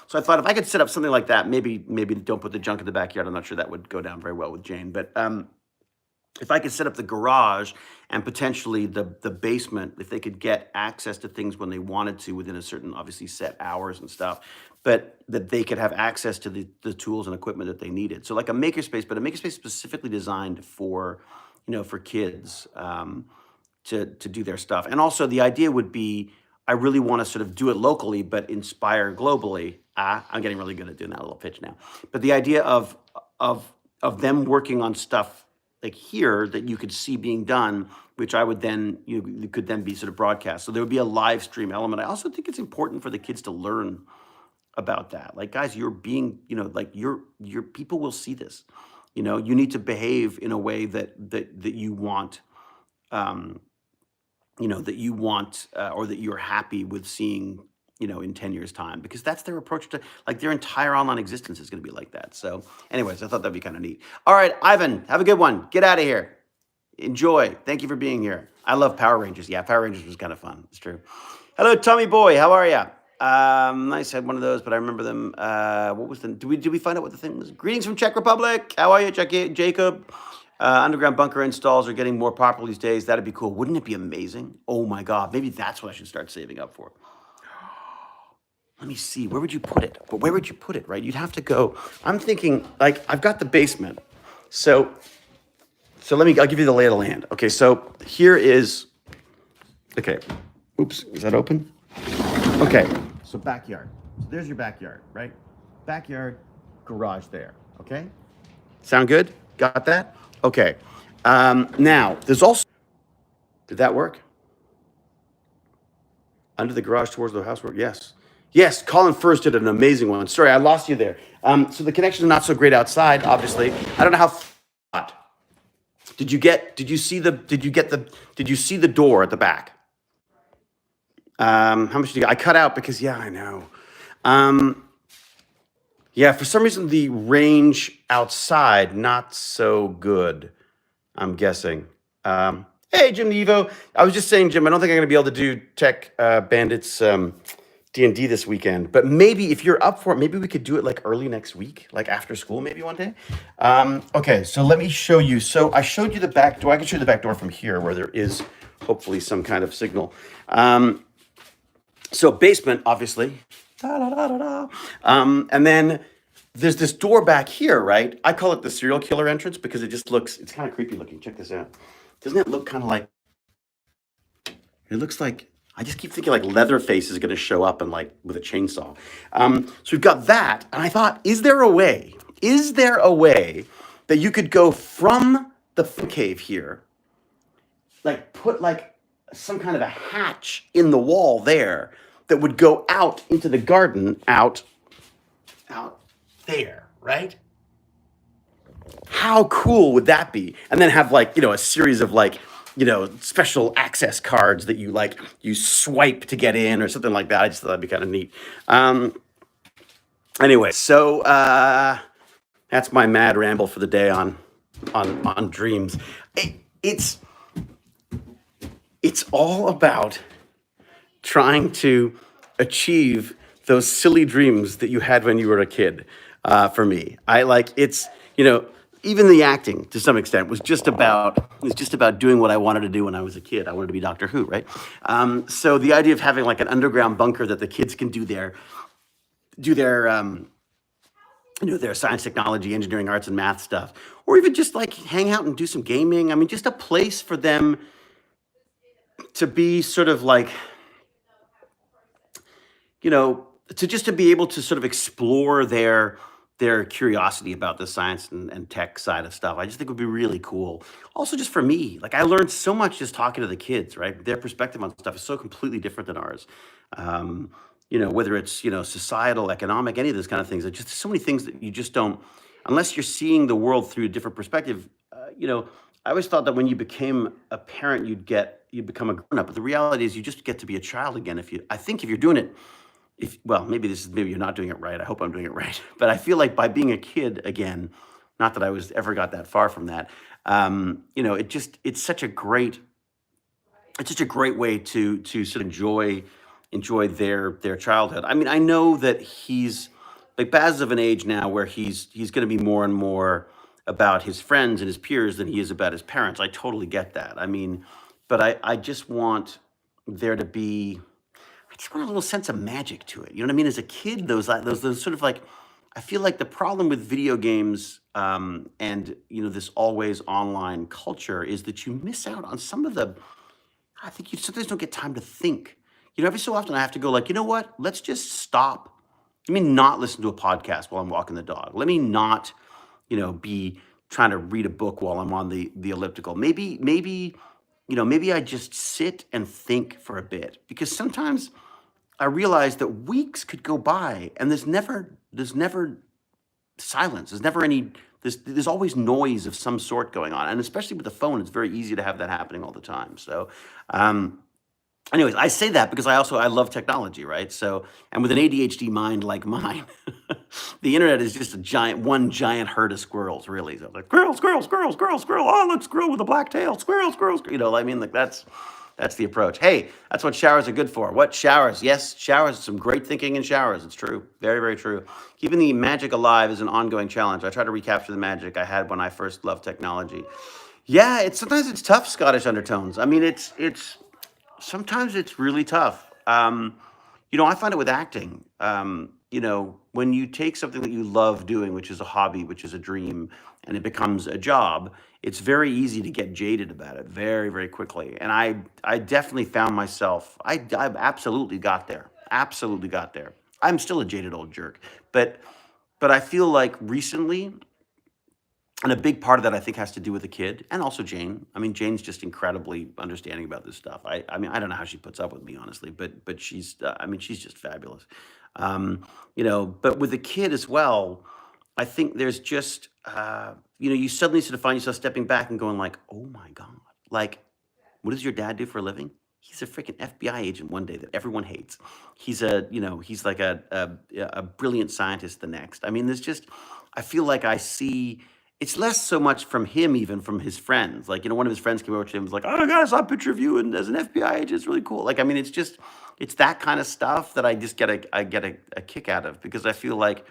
So I thought if I could set up something like that, maybe don't put the junk in the backyard. I'm not sure that would go down very well with Jane, but if I could set up the garage and potentially the basement, if they could get access to things when they wanted to within a certain, obviously, set hours and stuff, but that they could have access to the tools and equipment that they needed. So like a makerspace, but a makerspace specifically designed for, you know, for kids to do their stuff. And also the idea would be, I really want to sort of do it locally, but inspire globally. I'm getting really good at doing that little pitch now. But the idea of them working on stuff like here that you could see being done, which I would then, you could then be sort of broadcast. So there would be a live stream element. I also think it's important for the kids to learn about that. Like, guys, you're being, you know, like your people will see this. You know, you need to behave in a way that you want, you know, that you want, or that you're happy with seeing, you know, in 10 years time, because that's their approach to, like, their entire online existence is going to be like that. So anyways, I thought that'd be kind of neat. All right, Ivan, have a good one. Get out of here. Enjoy. Thank you for being here. I love Power Rangers. Yeah, Power Rangers was kind of fun. It's true. Hello, Tommy Boy. How are you? Nice. I had one of those, but I remember them. What was did we find out what the thing was? Greetings from Czech Republic. How are you, Jacob? Underground bunker installs are getting more popular these days. That'd be cool. Wouldn't it be amazing? Oh my God. Maybe that's what I should start saving up for. Let me see, where would you put it? But where would you put it, right? You'd have to go, I'm thinking, like, I've got the basement. So I'll give you the lay of the land. Okay, so here is, okay, oops, is that open? Okay, so backyard. So there's your backyard, right? Backyard, garage there, okay? Sound good? Got that? Okay. Now, there's also, did that work? Under the garage towards the house work? Yes. Yes, Colin first did an amazing one. Sorry, I lost you there. So the connection is not so great outside, obviously. I don't know how. Did you see the door at the back? How much did you get? I cut out because, yeah, I know. Yeah, for some reason the range outside not so good, I'm guessing. Hey, Jim Evo. I was just saying, Jim, I don't think I'm going to be able to do Tech Bandits D&D this weekend, but maybe if you're up for it, maybe we could do it like early next week, like after school, maybe one day. Okay, so let me show you. So I showed you the back door. I can show you the back door from here where there is hopefully some kind of signal. So basement, obviously. And then there's this door back here, right? I call it the serial killer entrance because it just looks, it's kind of creepy looking. Check this out. Doesn't it look kind of like, it looks like, I just keep thinking like Leatherface is going to show up and like with a chainsaw. So we've got that. And I thought, is there a way that you could go from the cave here, like put like some kind of a hatch in the wall there that would go out into the garden out there, right? How cool would that be? And then have like, you know, a series of like, you know, special access cards that you swipe to get in or something like that. I just thought that'd be kind of neat. Anyway, so that's my mad ramble for the day on dreams. It, it's it's all about trying to achieve those silly dreams that you had when you were a kid. For me, I like it's even the acting to some extent was just about doing what I wanted to do when I was a kid. I wanted to be Doctor Who, right? So the idea of having like an underground bunker that the kids can do their science, technology, engineering, arts, and math stuff, or even just like hang out and do some gaming. I mean, just a place for them to be sort of like to be able to sort of explore their curiosity about the science and tech side of stuff. I just think would be really cool. Also, just for me, like I learned so much just talking to the kids. Right, their perspective on stuff is so completely different than ours. Um, whether it's societal, economic, any of those kind of things. There's just so many things that you just don't, unless you're seeing the world through a different perspective. I always thought that when you became a parent, you'd become a grown up. But the reality is, you just get to be a child again. I think if you're doing it, if well, maybe you're not doing it right. I hope I'm doing it right. But I feel like by being a kid again, not that I was ever got that far from that. It's such a great way to sort of enjoy their childhood. I mean, I know that he's like Baz is of an age now where he's going to be more and more about his friends and his peers than he is about his parents. I totally get that. I mean, but I just want there to be I just want a little sense of magic to it. You know what I mean? As a kid, those sort of like, I feel like the problem with video games and this always online culture is that you miss out on some of the. I think you sometimes don't get time to think. Every so often I have to go like, you know what? Let's just stop. Let me not listen to a podcast while I'm walking the dog. Let me not, be trying to read a book while I'm on the elliptical. Maybe I just sit and think for a bit because sometimes I realized that weeks could go by and there's never silence. There's never any there's always noise of some sort going on. And especially with the phone, it's very easy to have that happening all the time. So um anyways, I say that because I love technology, right? So and with an ADHD mind like mine, the internet is just one giant herd of squirrels, really. So like squirrel, squirrel, squirrel, squirrel, squirrel. Oh, look, squirrel with a black tail. Squirrel, squirrel, squirrel. I mean, like that's the approach. Hey, that's what showers are good for. What showers? Yes, showers. Some great thinking in showers. It's true. Very, very true. Keeping the magic alive is an ongoing challenge. I try to recapture the magic I had when I first loved technology. Yeah, sometimes it's tough. Scottish undertones. I mean, it's sometimes it's really tough. I find it with acting. When you take something that you love doing, which is a hobby, which is a dream, and it becomes a job, it's very easy to get jaded about it very, very quickly. And I definitely found myself, I absolutely got there. Absolutely got there. I'm still a jaded old jerk, but I feel like recently, and a big part of that I think has to do with the kid and also Jane. I mean, Jane's just incredibly understanding about this stuff. I mean, I don't know how she puts up with me, honestly, but she's I mean, she's just fabulous. But with the kid as well, I think there's just you suddenly sort of find yourself stepping back and going like, oh my god, like what does your dad do for a living? He's a freaking FBI agent one day that everyone hates. He's like a brilliant scientist the next. I mean, I feel like I see, it's less so much from him, even from his friends. Like, one of his friends came over to him and was like, oh my God, I saw a picture of you and as an FBI agent. It's really cool. Like, I mean, it's that kind of stuff that I get a kick out of because I feel like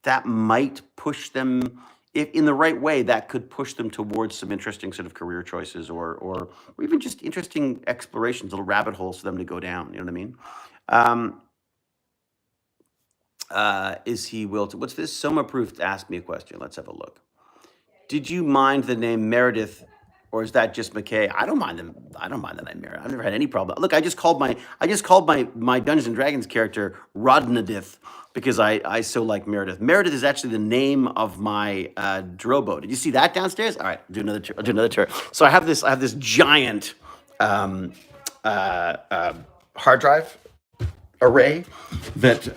that might push them if in the right way, that could push them towards some interesting sort of career choices or even just interesting explorations, little rabbit holes for them to go down. You know what I mean? Um, is he will to, what's this? Soma Proof asked me a question. Let's have a look. Did you mind the name Meredith, or is that just McKay? I don't mind them. I don't mind the name Meredith. I've never had any problem. Look, I just called my Dungeons and Dragons character Rodnadith because I so like Meredith. Meredith is actually the name of my Drobo. Did you see that downstairs? All right, I'll do another tour. So I have this giant um, hard drive array that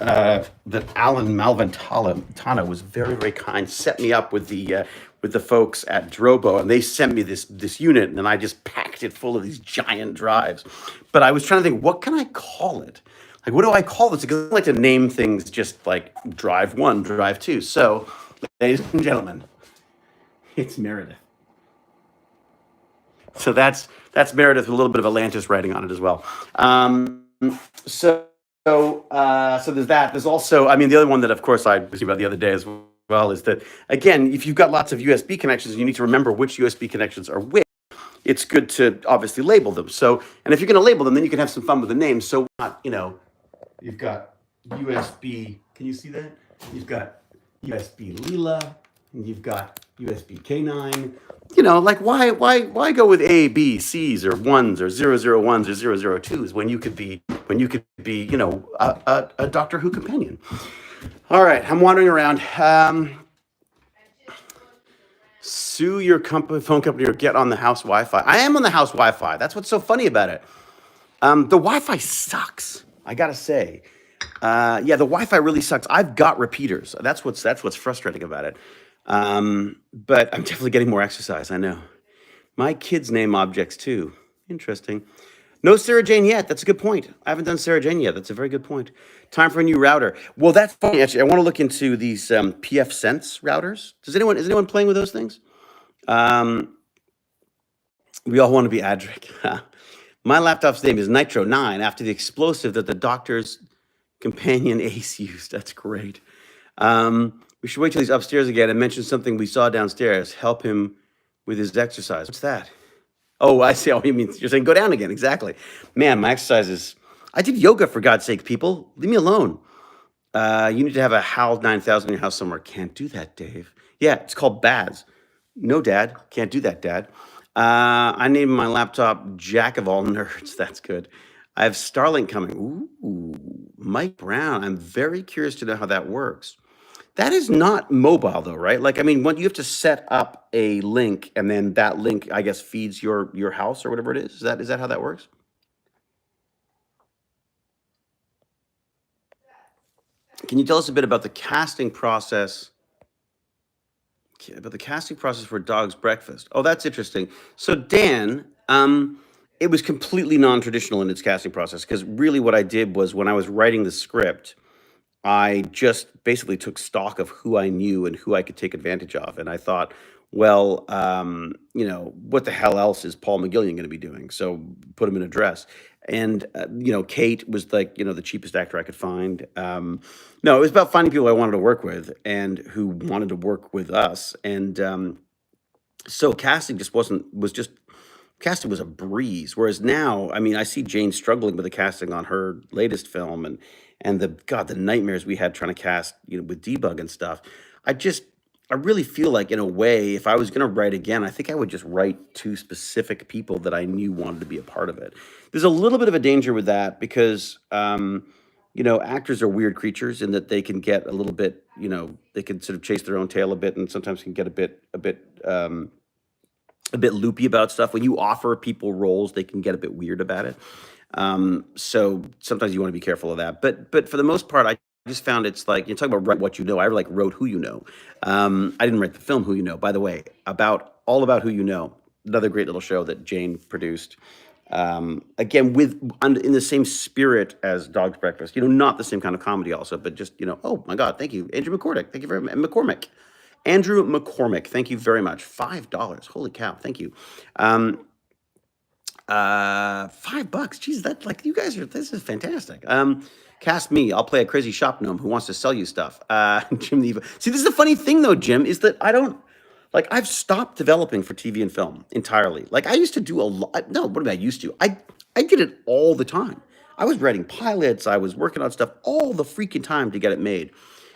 Alan Malventana was very, very kind, set me up with the folks at Drobo, and they sent me this unit, and then I just packed it full of these giant drives. But I was trying to think, what can I call it? Like, what do I call this? Because I like to name things just like drive one, drive two. So, ladies and gentlemen, it's Meredith. So that's Meredith with a little bit of Atlantis writing on it as well. So so there's that. There's also, I mean, the other one that of course I was about the other day as well is that again, if you've got lots of USB connections, you need to remember which USB connections are which. It's good to obviously label them. So, and if you're going to label them, then you can have some fun with the names. So, not, you've got USB. Can you see that? You've got USB Leela, and you've got USB K9. Like why go with A, B, C's or ones or 001s or 002s when you could be a Doctor Who companion. All right, I'm wandering around. Sue your phone company or get on the house Wi-Fi. I am on the house Wi-Fi. That's what's so funny about it. The Wi-Fi sucks. I gotta say, yeah, the Wi-Fi really sucks. I've got repeaters. That's what's frustrating about it. But I'm definitely getting more exercise. I know. My kids name objects too. Interesting. No Sarah Jane yet. That's a good point. I haven't done Sarah Jane yet. That's a very good point. Time for a new router. Well, that's funny. Actually, I want to look into these PF Sense routers. Is anyone playing with those things? We all want to be Adric. My laptop's name is Nitro 9 after the explosive that the doctor's companion Ace used. That's great. We should wait till he's upstairs again and mention something we saw downstairs. Help him with his exercise. What's that? Oh, I see. Oh, you mean you're saying go down again? Exactly. Man, my exercise is. I did yoga for God's sake, people. Leave me alone. You need to have a HAL 9000 in your house somewhere. Can't do that, Dave. Yeah, it's called Baz. No, Dad. Can't do that, Dad. I named my laptop Jack of all nerds. That's good. I have Starlink coming. Ooh, Mike Brown. I'm very curious to know how that works. That is not mobile though, right? Like, I mean, when you have to set up a link and then that link, I guess, feeds your house or whatever it is. Is that how that works? Can you tell us a bit about the casting process? About the casting process for Dog's Breakfast. Oh, that's interesting. So Dan, it was completely non-traditional in its casting process because really what I did was when I was writing the script, I just basically took stock of who I knew and who I could take advantage of. And I thought, well, what the hell else is Paul McGillian going to be doing? So put him in a dress. And, Kate was like, the cheapest actor I could find. No, it was about finding people I wanted to work with and who wanted to work with us. And so casting casting was a breeze. Whereas now, I mean, I see Jane struggling with the casting on her latest film and the nightmares we had trying to cast, with debug and stuff. I really feel like in a way, if I was going to write again, I think I would just write to specific people that I knew wanted to be a part of it. There's a little bit of a danger with that because, actors are weird creatures in that they can get a little bit, they can sort of chase their own tail a bit and sometimes can get a bit loopy about stuff. When you offer people roles, they can get a bit weird about it. So sometimes you want to be careful of that. But for the most part, I just found it's like you're talking about write what you know. I like wrote Who You Know. I didn't write the film Who You Know, by the way. All about Who You Know. Another great little show that Jane produced. Again, in the same spirit as Dog's Breakfast. Not the same kind of comedy, also, but just Oh my God, thank you, Andrew McCormick. Thank you very much, McCormick. Andrew McCormick, thank you very much. $5. Holy cow, thank you. $5. Geez, you guys this is fantastic. Cast me. I'll play a crazy shop gnome who wants to sell you stuff. Jim the See, this is the funny thing though, Jim, is that I don't I've stopped developing for TV and film entirely. I used to do a lot. No, what am I used to? I did it all the time. I was writing pilots. I was working on stuff all the freaking time to get it made.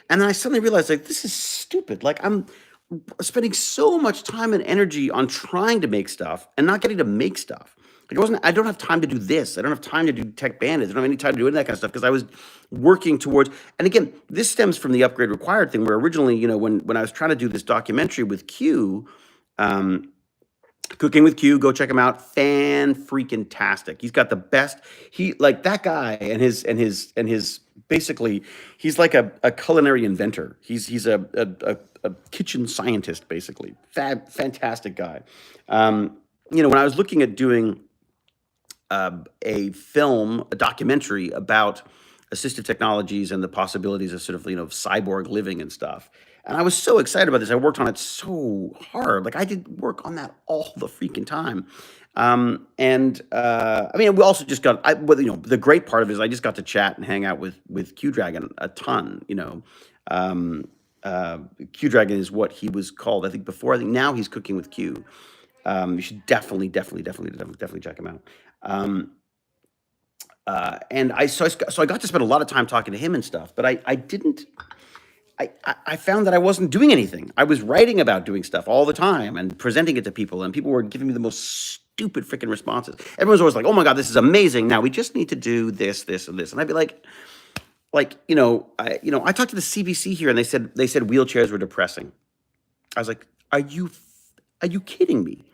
And then I suddenly realized this is stupid. I'm spending so much time and energy on trying to make stuff and not getting to make stuff. I don't have time to do this. I don't have time to do Tech Bandits. I don't have any time to do any of that kind of stuff because I was working towards, and again, this stems from the upgrade required thing where originally, when I was trying to do this documentary with Q, Cooking with Q, go check him out. Fan-freaking-tastic. He's got the best, that guy and his basically, he's like a culinary inventor. He's a kitchen scientist, basically. Fantastic guy. When I was looking at doing a documentary about assistive technologies and the possibilities of sort of cyborg living and stuff. And I was so excited about this. I worked on it so hard. Like I did work on that all the freaking time. I mean, we also just got. The great part of it is I just got to chat and hang out with Q Dragon a ton. Um, Q Dragon is what he was called. I think before. I think now he's cooking with Q. You should definitely check him out. And so I got to spend a lot of time talking to him and stuff. But I didn't. I found that I wasn't doing anything. I was writing about doing stuff all the time and presenting it to people, and people were giving me the most stupid freaking responses. Everyone's always like, "Oh my God, this is amazing! Now we just need to do this, this, and this." And I'd be like, I talked to the CBC here, and they said wheelchairs were depressing. I was like, are you kidding me?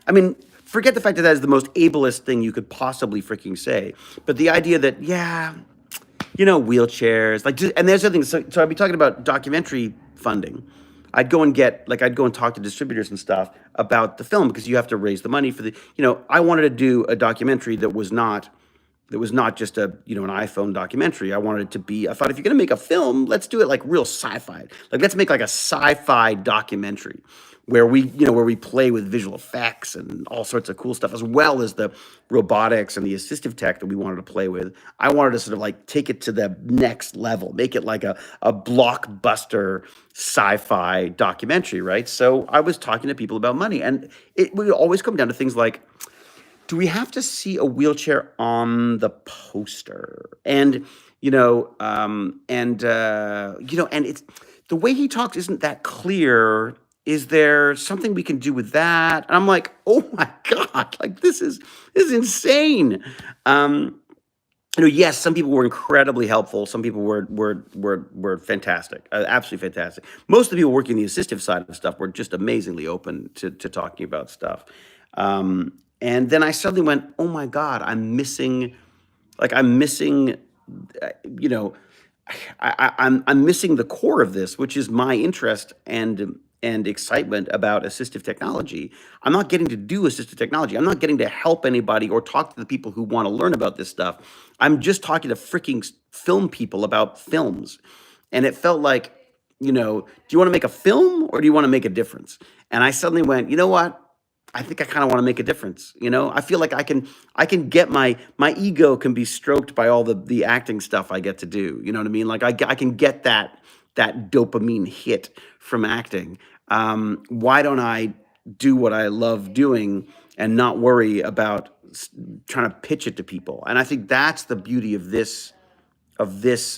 I mean, forget the fact that that is the most ableist thing you could possibly freaking say, but the idea that wheelchairs, and there's other things. So I'd be talking about documentary funding. I'd go and talk to distributors and stuff about the film because you have to raise the money for the, I wanted to do a documentary that was not just an iPhone documentary. I wanted it to be, I thought if you're going to make a film, let's do it like real sci-fi. Like let's make like a sci-fi documentary where we play with visual effects and all sorts of cool stuff, as well as the robotics and the assistive tech that we wanted to play with. I wanted to sort of like take it to the next level, make it like a blockbuster sci-fi documentary, right? So I was talking to people about money, and it would always come down to things like, do we have to see a wheelchair on the poster? And and it's the way he talks isn't that clear. Is there something we can do with that? And I'm like, oh my God, like this is insane. Yes, some people were incredibly helpful. Some people were fantastic, absolutely fantastic. Most of the people working the assistive side of stuff were just amazingly open to talking about stuff. And then I suddenly went, oh my God, I'm missing, I'm missing the core of this, which is my interest and excitement about assistive technology. I'm not getting to do assistive technology. I'm not getting to help anybody or talk to the people who want to learn about this stuff. I'm just talking to freaking film people about films. And it felt like, do you want to make a film or do you want to make a difference? And I suddenly went, you know what? I think I kind of want to make a difference. I feel like I can get my ego can be stroked by all the acting stuff I get to do. You know what I mean? Like I can get that dopamine hit from acting. Why don't I do what I love doing and not worry about trying to pitch it to people? And I think that's the beauty of this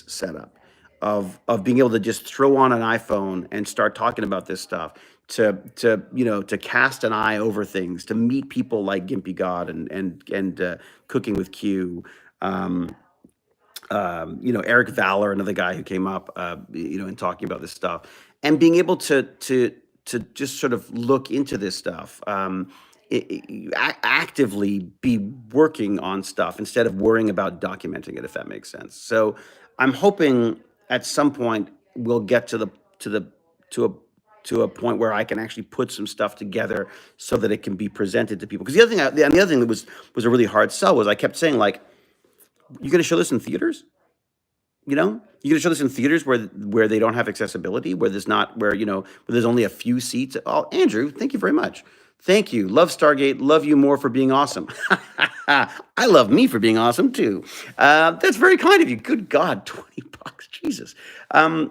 setup of being able to just throw on an iPhone and start talking about this stuff, to cast an eye over things, to meet people like Gimpy God and Cooking with Q. Eric Valor, another guy who came up, in talking about this stuff, and being able to just sort of look into this stuff, actively be working on stuff instead of worrying about documenting it, if that makes sense. So I'm hoping at some point we'll get to a point where I can actually put some stuff together so that it can be presented to people. Because the other thing that was a really hard sell was I kept saying, like, you're going to show this in theaters? You're going to show this in theaters where they don't have accessibility, where there's only a few seats. Oh, Andrew, thank you very much. Thank you. Love Stargate. Love you more for being awesome. I love me for being awesome too. That's very kind of you. Good God, $20. Jesus. I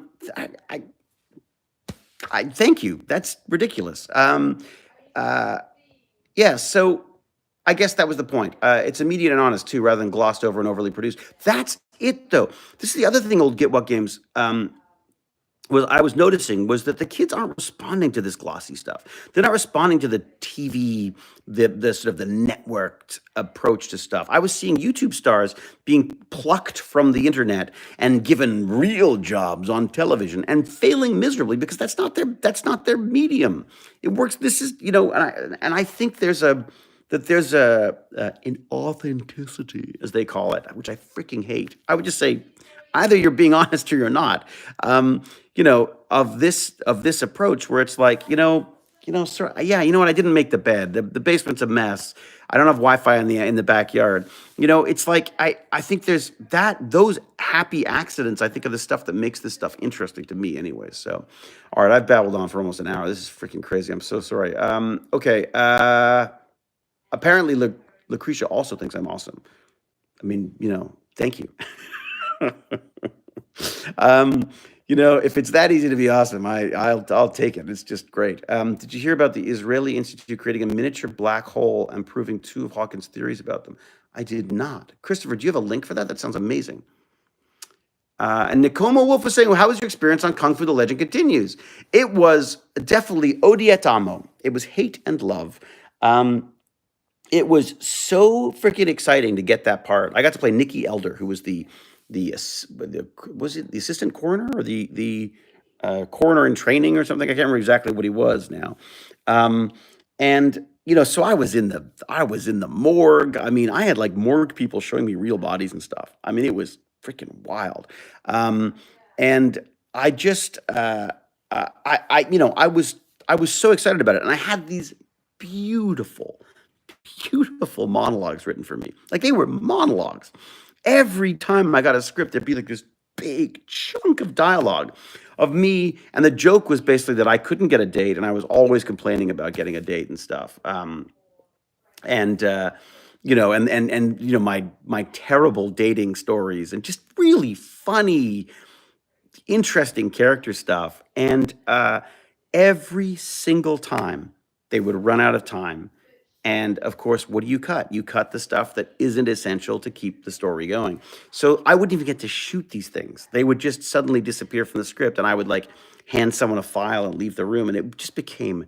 thank you. That's ridiculous. Yeah. So I guess that was the point. It's immediate and honest too, rather than glossed over and overly produced. That's it, though. This is the other thing old Get What Games I was noticing was that the kids aren't responding to this glossy stuff. They're not responding to the TV, the sort of the networked approach to stuff. I was seeing YouTube stars being plucked from the internet and given real jobs on television and failing miserably because that's not their medium. It works. This is, and I think there's an authenticity, as they call it, which I freaking hate. I would just say, either you're being honest or you're not, of this approach where it's like, sir, yeah, you know what? I didn't make the bed. The basement's a mess. I don't have Wi-Fi in the backyard. It's like I think there's those happy accidents. I think are the stuff that makes this stuff interesting to me, anyway. So, all right, I've babbled on for almost an hour. This is freaking crazy. I'm so sorry. Okay. Apparently, Lucretia also thinks I'm awesome. I mean, thank you. um, if it's that easy to be awesome, I'll take it. It's just great. Did you hear about the Israeli Institute creating a miniature black hole and proving two of Hawkins' theories about them? I did not. Christopher, do you have a link for that? That sounds amazing. And Nikoma Wolf was saying, well, how was your experience on Kung Fu The Legend Continues? It was definitely odi et amo. It was hate and love. It was so freaking exciting to get that part. I got to play Nikki Elder, who was was it the assistant coroner or the coroner in training or something? I can't remember exactly what he was now. And so I was in the morgue. I mean, I had like morgue people showing me real bodies and stuff. I mean, it was freaking wild. And I just I was so excited about it, and I had these beautiful monologues written for me. Like, they were monologues. Every time I got a script, there'd be like this big chunk of dialogue of me. And the joke was basically that I couldn't get a date, and I was always complaining about getting a date and stuff. My terrible dating stories and just really funny, interesting character stuff. And every single time they would run out of time. And of course, what do you cut? You cut the stuff that isn't essential to keep the story going. So I wouldn't even get to shoot these things. They would just suddenly disappear from the script, and I would like hand someone a file and leave the room, and it just became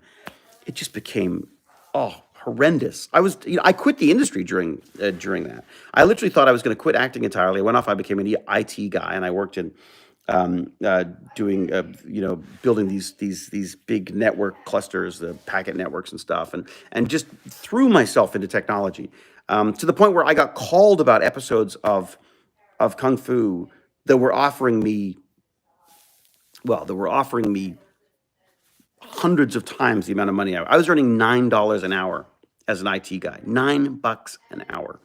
horrendous. I quit the industry during that. I literally thought I was going to quit acting entirely. I went off. I became an IT guy, and I worked in doing building these big network clusters, the packet networks and stuff, and just threw myself into technology to the point where I got called about episodes of Kung Fu that were offering me hundreds of times the amount of money I was earning $9 an hour as an IT guy, $9 an hour,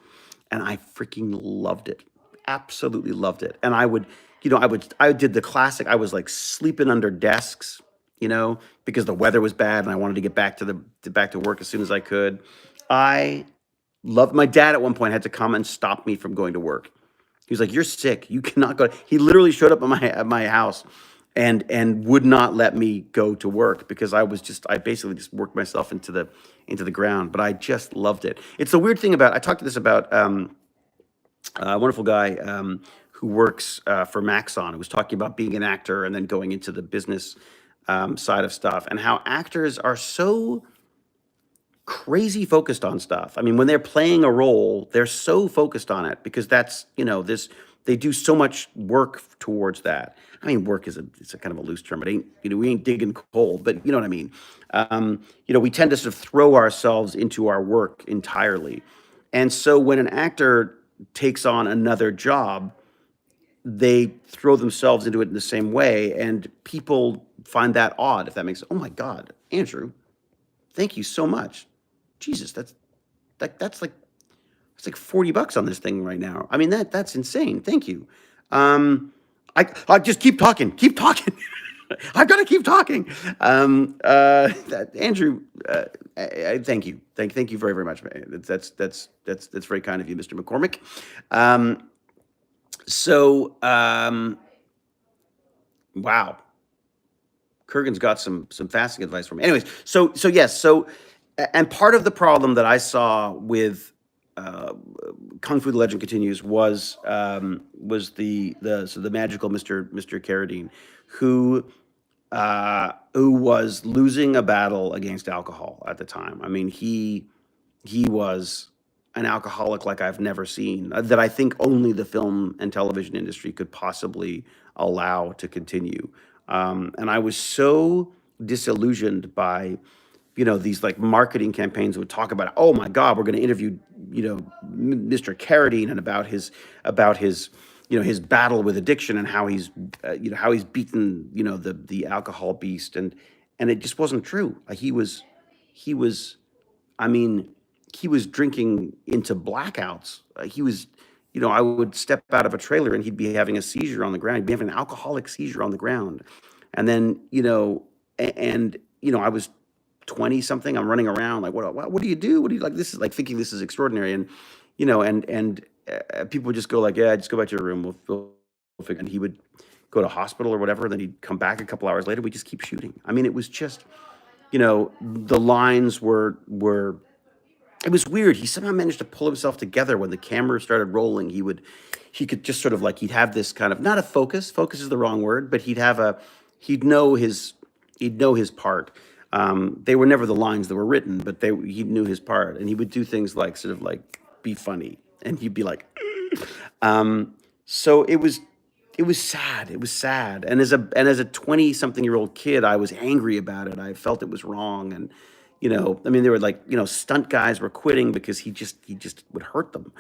and I freaking loved it, absolutely loved it. And I did the classic. I was like sleeping under desks, because the weather was bad and I wanted to get back to work as soon as I could. I loved. My dad at one point had to come and stop me from going to work. He was like, "You're sick. You cannot go." He literally showed up at my house and would not let me go to work because I basically just worked myself into the ground. But I just loved it. It's the weird thing I talked to this about a wonderful guy who works for Maxon, who was talking about being an actor and then going into the business side of stuff, and how actors are so crazy focused on stuff. I mean, when they're playing a role, they're so focused on it because that's, they do so much work towards that. I mean, work it's a kind of a loose term. It ain't, we ain't digging coal, but you know what I mean? We tend to sort of throw ourselves into our work entirely. And so when an actor takes on another job, they throw themselves into it in the same way, and people find that odd, if that makes sense. Oh my God, Andrew, thank you so much. Jesus, that's like $40 on this thing right now. I mean, that's insane. Thank you. I just keep talking. I've got to keep talking. Andrew, thank you. Thank you very, very much. That's very kind of you, Mr. McCormick. Wow. Kurgan's got some fasting advice for me. Anyways, yes. And part of the problem that I saw with Kung Fu: The Legend Continues was the magical Mr. Carradine, who was losing a battle against alcohol at the time. I mean, he was an alcoholic like I've never seen, that I think only the film and television industry could possibly allow to continue. And I was so disillusioned by, these like marketing campaigns would talk about, oh my God, we're going to interview, Mr. Carradine and about his his battle with addiction and how he's beaten, the alcohol beast. And and it just wasn't true. He was, I mean, he was drinking into blackouts. He was, I would step out of a trailer and he'd be having a seizure on the ground. He'd be having an alcoholic seizure on the ground. And then, I was 20 something. I'm running around like, what do you do? What do you like? This is like thinking this is extraordinary. And, people would just go like, yeah, just go back to your room. We'll figure. And he would go to hospital or whatever. Then he'd come back a couple hours later. We just keep shooting. I mean, it was just, the lines were it was weird. He somehow managed to pull himself together when the camera started rolling. He could just sort of like, he'd have this kind of, not a focus is the wrong word, but he'd know his part. They were never the lines that were written, but he knew his part, and he would do things like sort of like be funny, and he'd be like, so it was sad. It was sad. And as a 20 something year old kid, I was angry about it. I felt it was wrong. And, I mean, they were like, stunt guys were quitting because he just would hurt them.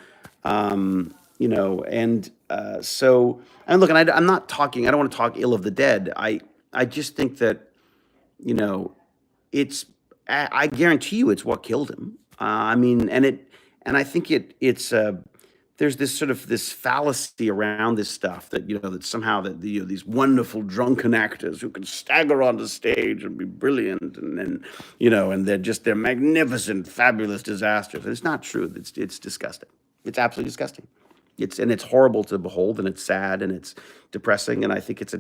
And look, and I'm not talking, I don't want to talk ill of the dead. I just think that, it's, I guarantee you it's what killed him. And I think it's, there's this sort of this fallacy around this stuff that that somehow that these wonderful drunken actors who can stagger onto stage and be brilliant and they're magnificent, fabulous disasters. And it's not true. It's disgusting. It's absolutely disgusting. It's horrible to behold, and it's sad, and it's depressing, and I think it's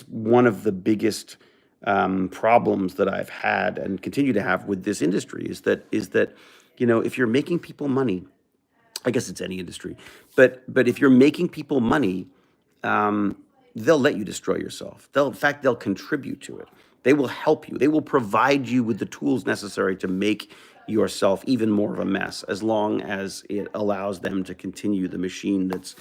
one of the biggest problems that I've had and continue to have with this industry is that if you're making people money, I guess it's any industry, but if you're making people money, they'll let you destroy yourself. In fact, they'll contribute to it. They will help you. They will provide you with the tools necessary to make yourself even more of a mess, as long as it allows them to continue the machine that's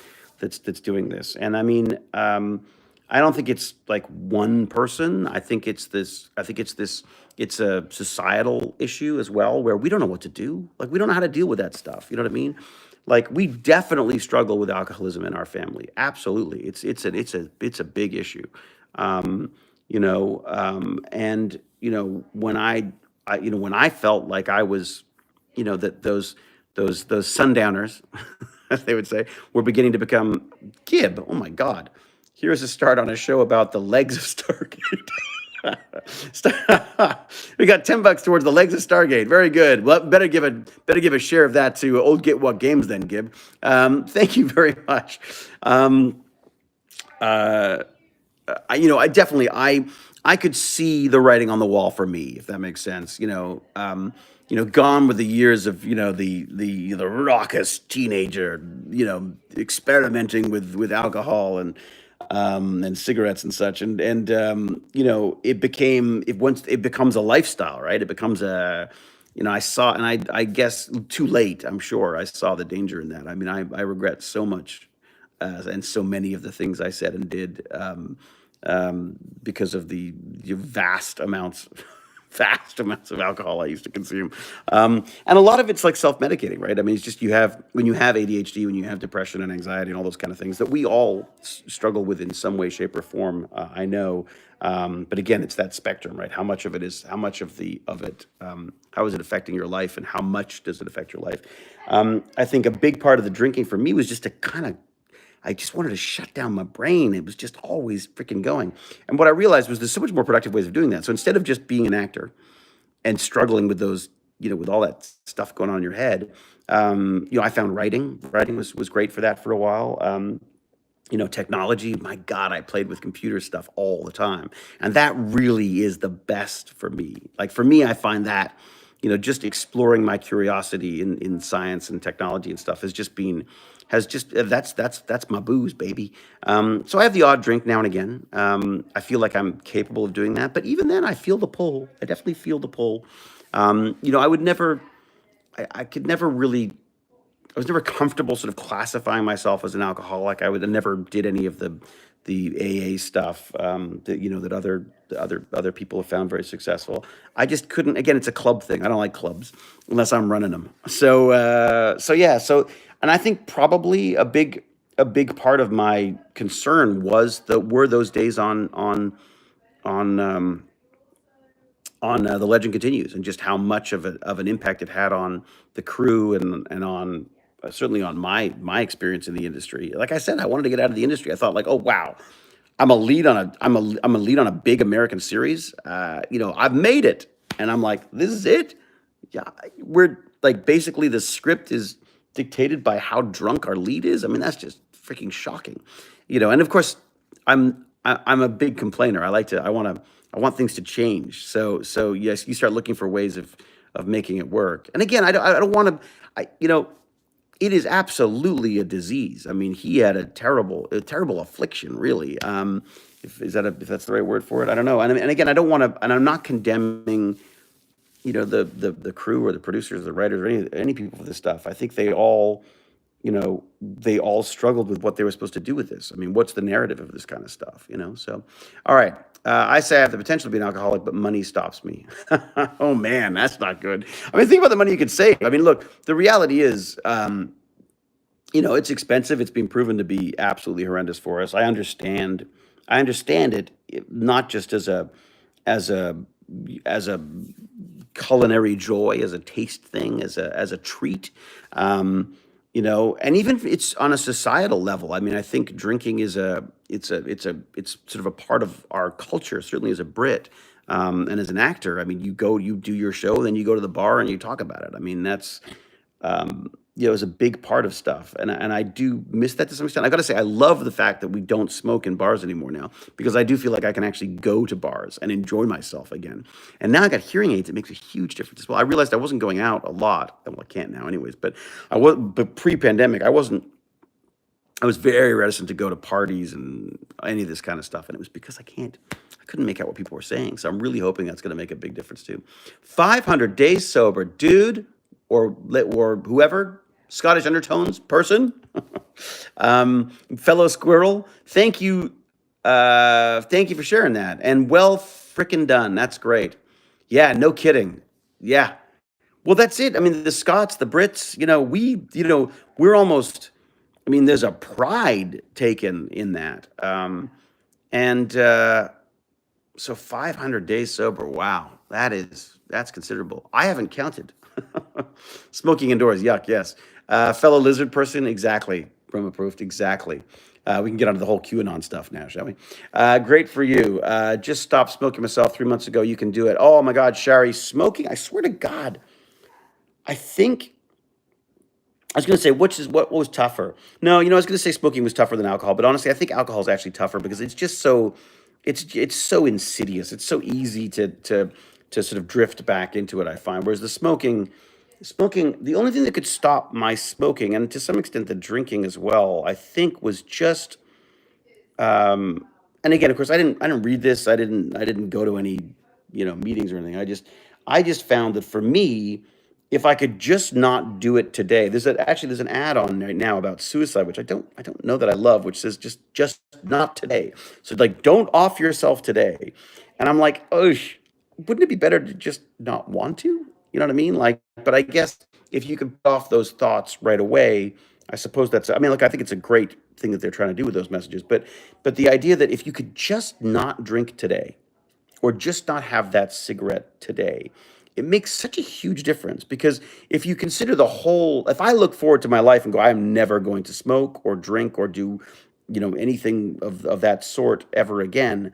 doing this. And I mean, I don't think it's like one person. I think it's a societal issue as well, where we don't know what to do. Like, we don't know how to deal with that stuff. You know what I mean? Like, we definitely struggle with alcoholism in our family. Absolutely. It's a big issue. When I felt like I was, that those sundowners, as they would say, were beginning to become Gib. Oh my God. Here's a start on a show about the legs of Stargate. We got $10 towards the legs of Stargate. Very good. Well, better give a share of that to old Get What Games then, Gib. Thank you very much. I could see the writing on the wall for me, if that makes sense. Gone were the years of the raucous teenager, experimenting with alcohol and cigarettes and such, and once it becomes a lifestyle, right? It becomes I guess too late. I'm sure I saw the danger in that. I mean, I regret so much, and so many of the things I said and did. Because of the vast amounts of alcohol I used to consume. And a lot of it's like self-medicating, right? I mean, it's just when you have ADHD, when you have depression and anxiety and all those kind of things that we all struggle with in some way, shape, or form, I know. But again, it's that spectrum, right? How much of it, how is it affecting your life, and how much does it affect your life? I think a big part of the drinking for me was just I just wanted to shut down my brain. It was just always freaking going. And what I realized was there's so much more productive ways of doing that. So instead of just being an actor and struggling with those, with all that stuff going on in your head, I found writing. Writing was great for that for a while. Technology, my God, I played with computer stuff all the time. And that really is the best for me. Like, for me, I find that, just exploring my curiosity in science and technology and stuff that's my booze, baby. So I have the odd drink now and again. I feel like I'm capable of doing that, but even then I feel the pull. I definitely feel the pull. I would never, I could never really, I was never comfortable sort of classifying myself as an alcoholic. I never did any of the AA stuff that other people have found very successful. I just couldn't. Again, it's a club thing. I don't like clubs unless I'm running them. And I think probably a big part of my concern were those days on on The Legend Continues, and just how much of an impact it had on the crew, and on certainly on my experience in the industry. Like I said, I wanted to get out of the industry. I thought like, oh wow, I'm a lead on a big American series. I've made it, and I'm like, this is it. Yeah, we're like, basically the script is dictated by how drunk our lead is. I mean, that's just freaking shocking. And of course, I'm a big complainer. I want things to change. So yes, you start looking for ways of making it work. And again, I don't want to. It is absolutely a disease. I mean, he had a terrible affliction, really. If that's the right word for it, I don't know. And again, I don't want to, and I'm not condemning, the crew or the producers, or the writers, or any people for this stuff. I think they all struggled with what they were supposed to do with this. I mean, what's the narrative of this kind of stuff? So, all right. I say I have the potential to be an alcoholic, but money stops me. Oh man, that's not good. I mean, think about the money you could save. I mean, look, the reality is, it's expensive. It's been proven to be absolutely horrendous for us. I understand it, not just as a as a culinary joy, as a taste thing, as a treat. And even if it's on a societal level. I mean, I think drinking it's sort of a part of our culture, certainly as a Brit, and as an actor. I mean, you do your show, then you go to the bar and you talk about it. I mean, that's is a big part of stuff, and I do miss that to some extent. I got to say, I love the fact that we don't smoke in bars anymore now, because I do feel like I can actually go to bars and enjoy myself again. And now I got hearing aids; it makes a huge difference as well. I realized I wasn't going out a lot. Well, I can't now, anyways. But pre-pandemic, I wasn't. I was very reticent to go to parties and any of this kind of stuff, and it was because I couldn't make out what people were saying. So I'm really hoping that's going to make a big difference too. 500 days sober, dude, or whoever. Scottish undertones person, fellow squirrel. Thank you for sharing that. And well frickin' done. That's great. Yeah, no kidding. Yeah. Well, that's it. I mean, the Scots, the Brits, we're almost. I mean, there's a pride taken in that. And so 500 days sober. Wow, that's considerable. I haven't counted. Smoking indoors, yuck. Yes. Fellow lizard person, exactly. Room approved, exactly. We can get onto the whole QAnon stuff now, shall we? Great for you. Just stopped smoking myself 3 months ago. You can do it. Oh my God, Shari, smoking. I swear to God, I think I was going to say, what was tougher? No, I was going to say smoking was tougher than alcohol, but honestly, I think alcohol is actually tougher, because it's just it's so insidious. It's so easy to sort of drift back into it, I find. Whereas the smoking, the only thing that could stop my smoking, and to some extent the drinking as well, I think was just, and again, of course, I didn't read this. I didn't go to any, meetings or anything. I just found that for me, if I could just not do it today. There's an ad on right now about suicide, which I don't know that I love, which says just not today. So like, don't off yourself today. And I'm like, oh, wouldn't it be better to just not want to? You know what I mean? Like, but I guess if you could put off those thoughts right away, I suppose I mean, look, I think it's a great thing that they're trying to do with those messages. But the idea that if you could just not drink today, or just not have that cigarette today, it makes such a huge difference. Because if you consider if I look forward to my life and go, I'm never going to smoke or drink or do, anything of that sort ever again,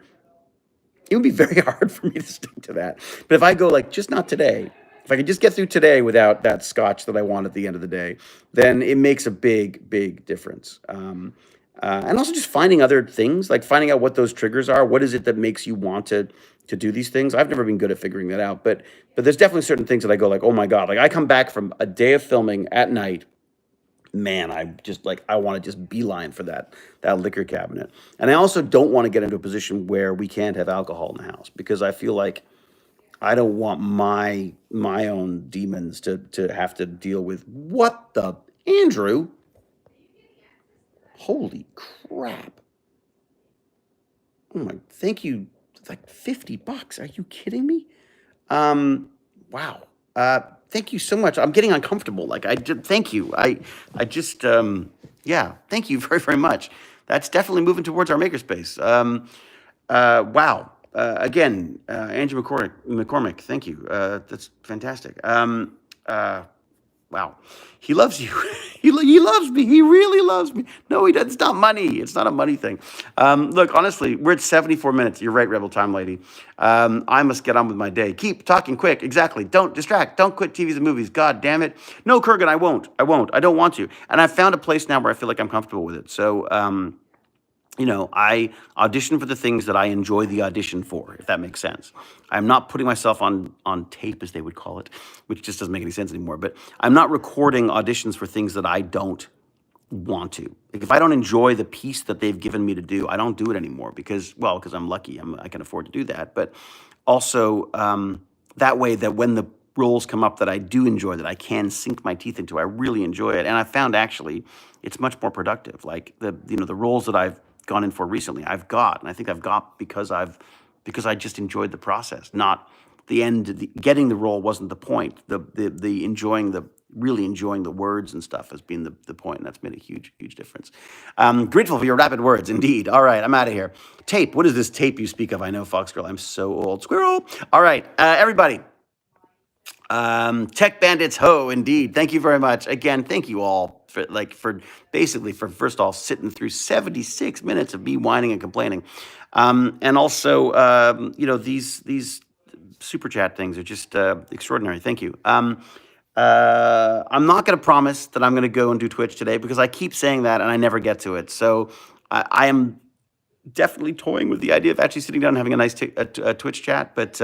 it would be very hard for me to stick to that. But if I go like, just not today, if I could just get through today without that scotch that I want at the end of the day, then it makes a big, big difference. And also just finding other things, like finding out what those triggers are. What is it that makes you want to do these things? I've never been good at figuring that out, but there's definitely certain things that I go like, oh my God, like I come back from a day of filming at night, man, I want to just beeline for that liquor cabinet. And I also don't want to get into a position where we can't have alcohol in the house, because I feel like I don't want my own demons to have to deal with what the Andrew. Holy crap. Oh my, thank you. Like $50. Are you kidding me? Wow. Thank you so much. I'm getting uncomfortable. Like thank you. I just, yeah, thank you very, very much. That's definitely moving towards our makerspace. Wow. Andrew McCormick, thank you. That's fantastic. Wow. He loves you. He loves me. He really loves me. No, he doesn't. It's not money. It's not a money thing. Look, honestly, we're at 74 minutes. You're right, Rebel Time Lady. I must get on with my day. Keep talking quick. Exactly. Don't distract. Don't quit TVs and movies. God damn it. No, Kurgan, I won't. I won't. I don't want to. And I've found a place now where I feel like I'm comfortable with it. So, I audition for the things that I enjoy the audition for, if that makes sense. I'm not putting myself on tape, as they would call it, which just doesn't make any sense anymore. But I'm not recording auditions for things that I don't want to. Like, if I don't enjoy the piece that they've given me to do, I don't do it anymore because I'm lucky. I can afford to do that. But also that way that when the roles come up that I do enjoy, that I can sink my teeth into, I really enjoy it. And I found actually it's much more productive. Like the roles that I've gone in for recently, and I think I've got because I just enjoyed the process, not the end. Getting the role wasn't the point. The enjoying really enjoying the words and stuff has been the point, and that's made a huge difference. Grateful for your rapid words, indeed. All right, I'm out of here. Tape. What is this tape you speak of? I know, Fox Girl. I'm so old. Squirrel. All right, everybody. Tech Bandits Ho, indeed. Thank you very much. Again, thank you all for first of all sitting through 76 minutes of me whining and complaining. And also, these super chat things are just extraordinary. Thank you. I'm not going to promise that I'm going to go and do Twitch today because I keep saying that and I never get to it. So I am definitely toying with the idea of actually sitting down and having a nice Twitch chat, but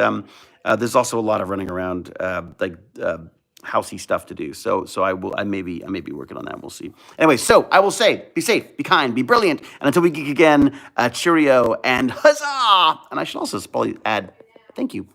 there's also a lot of running around housey stuff to do. So I may be working on that. We'll see. Anyway, so I will say, be safe, be kind, be brilliant, and until we geek again, cheerio and huzzah! And I should also probably add, thank you.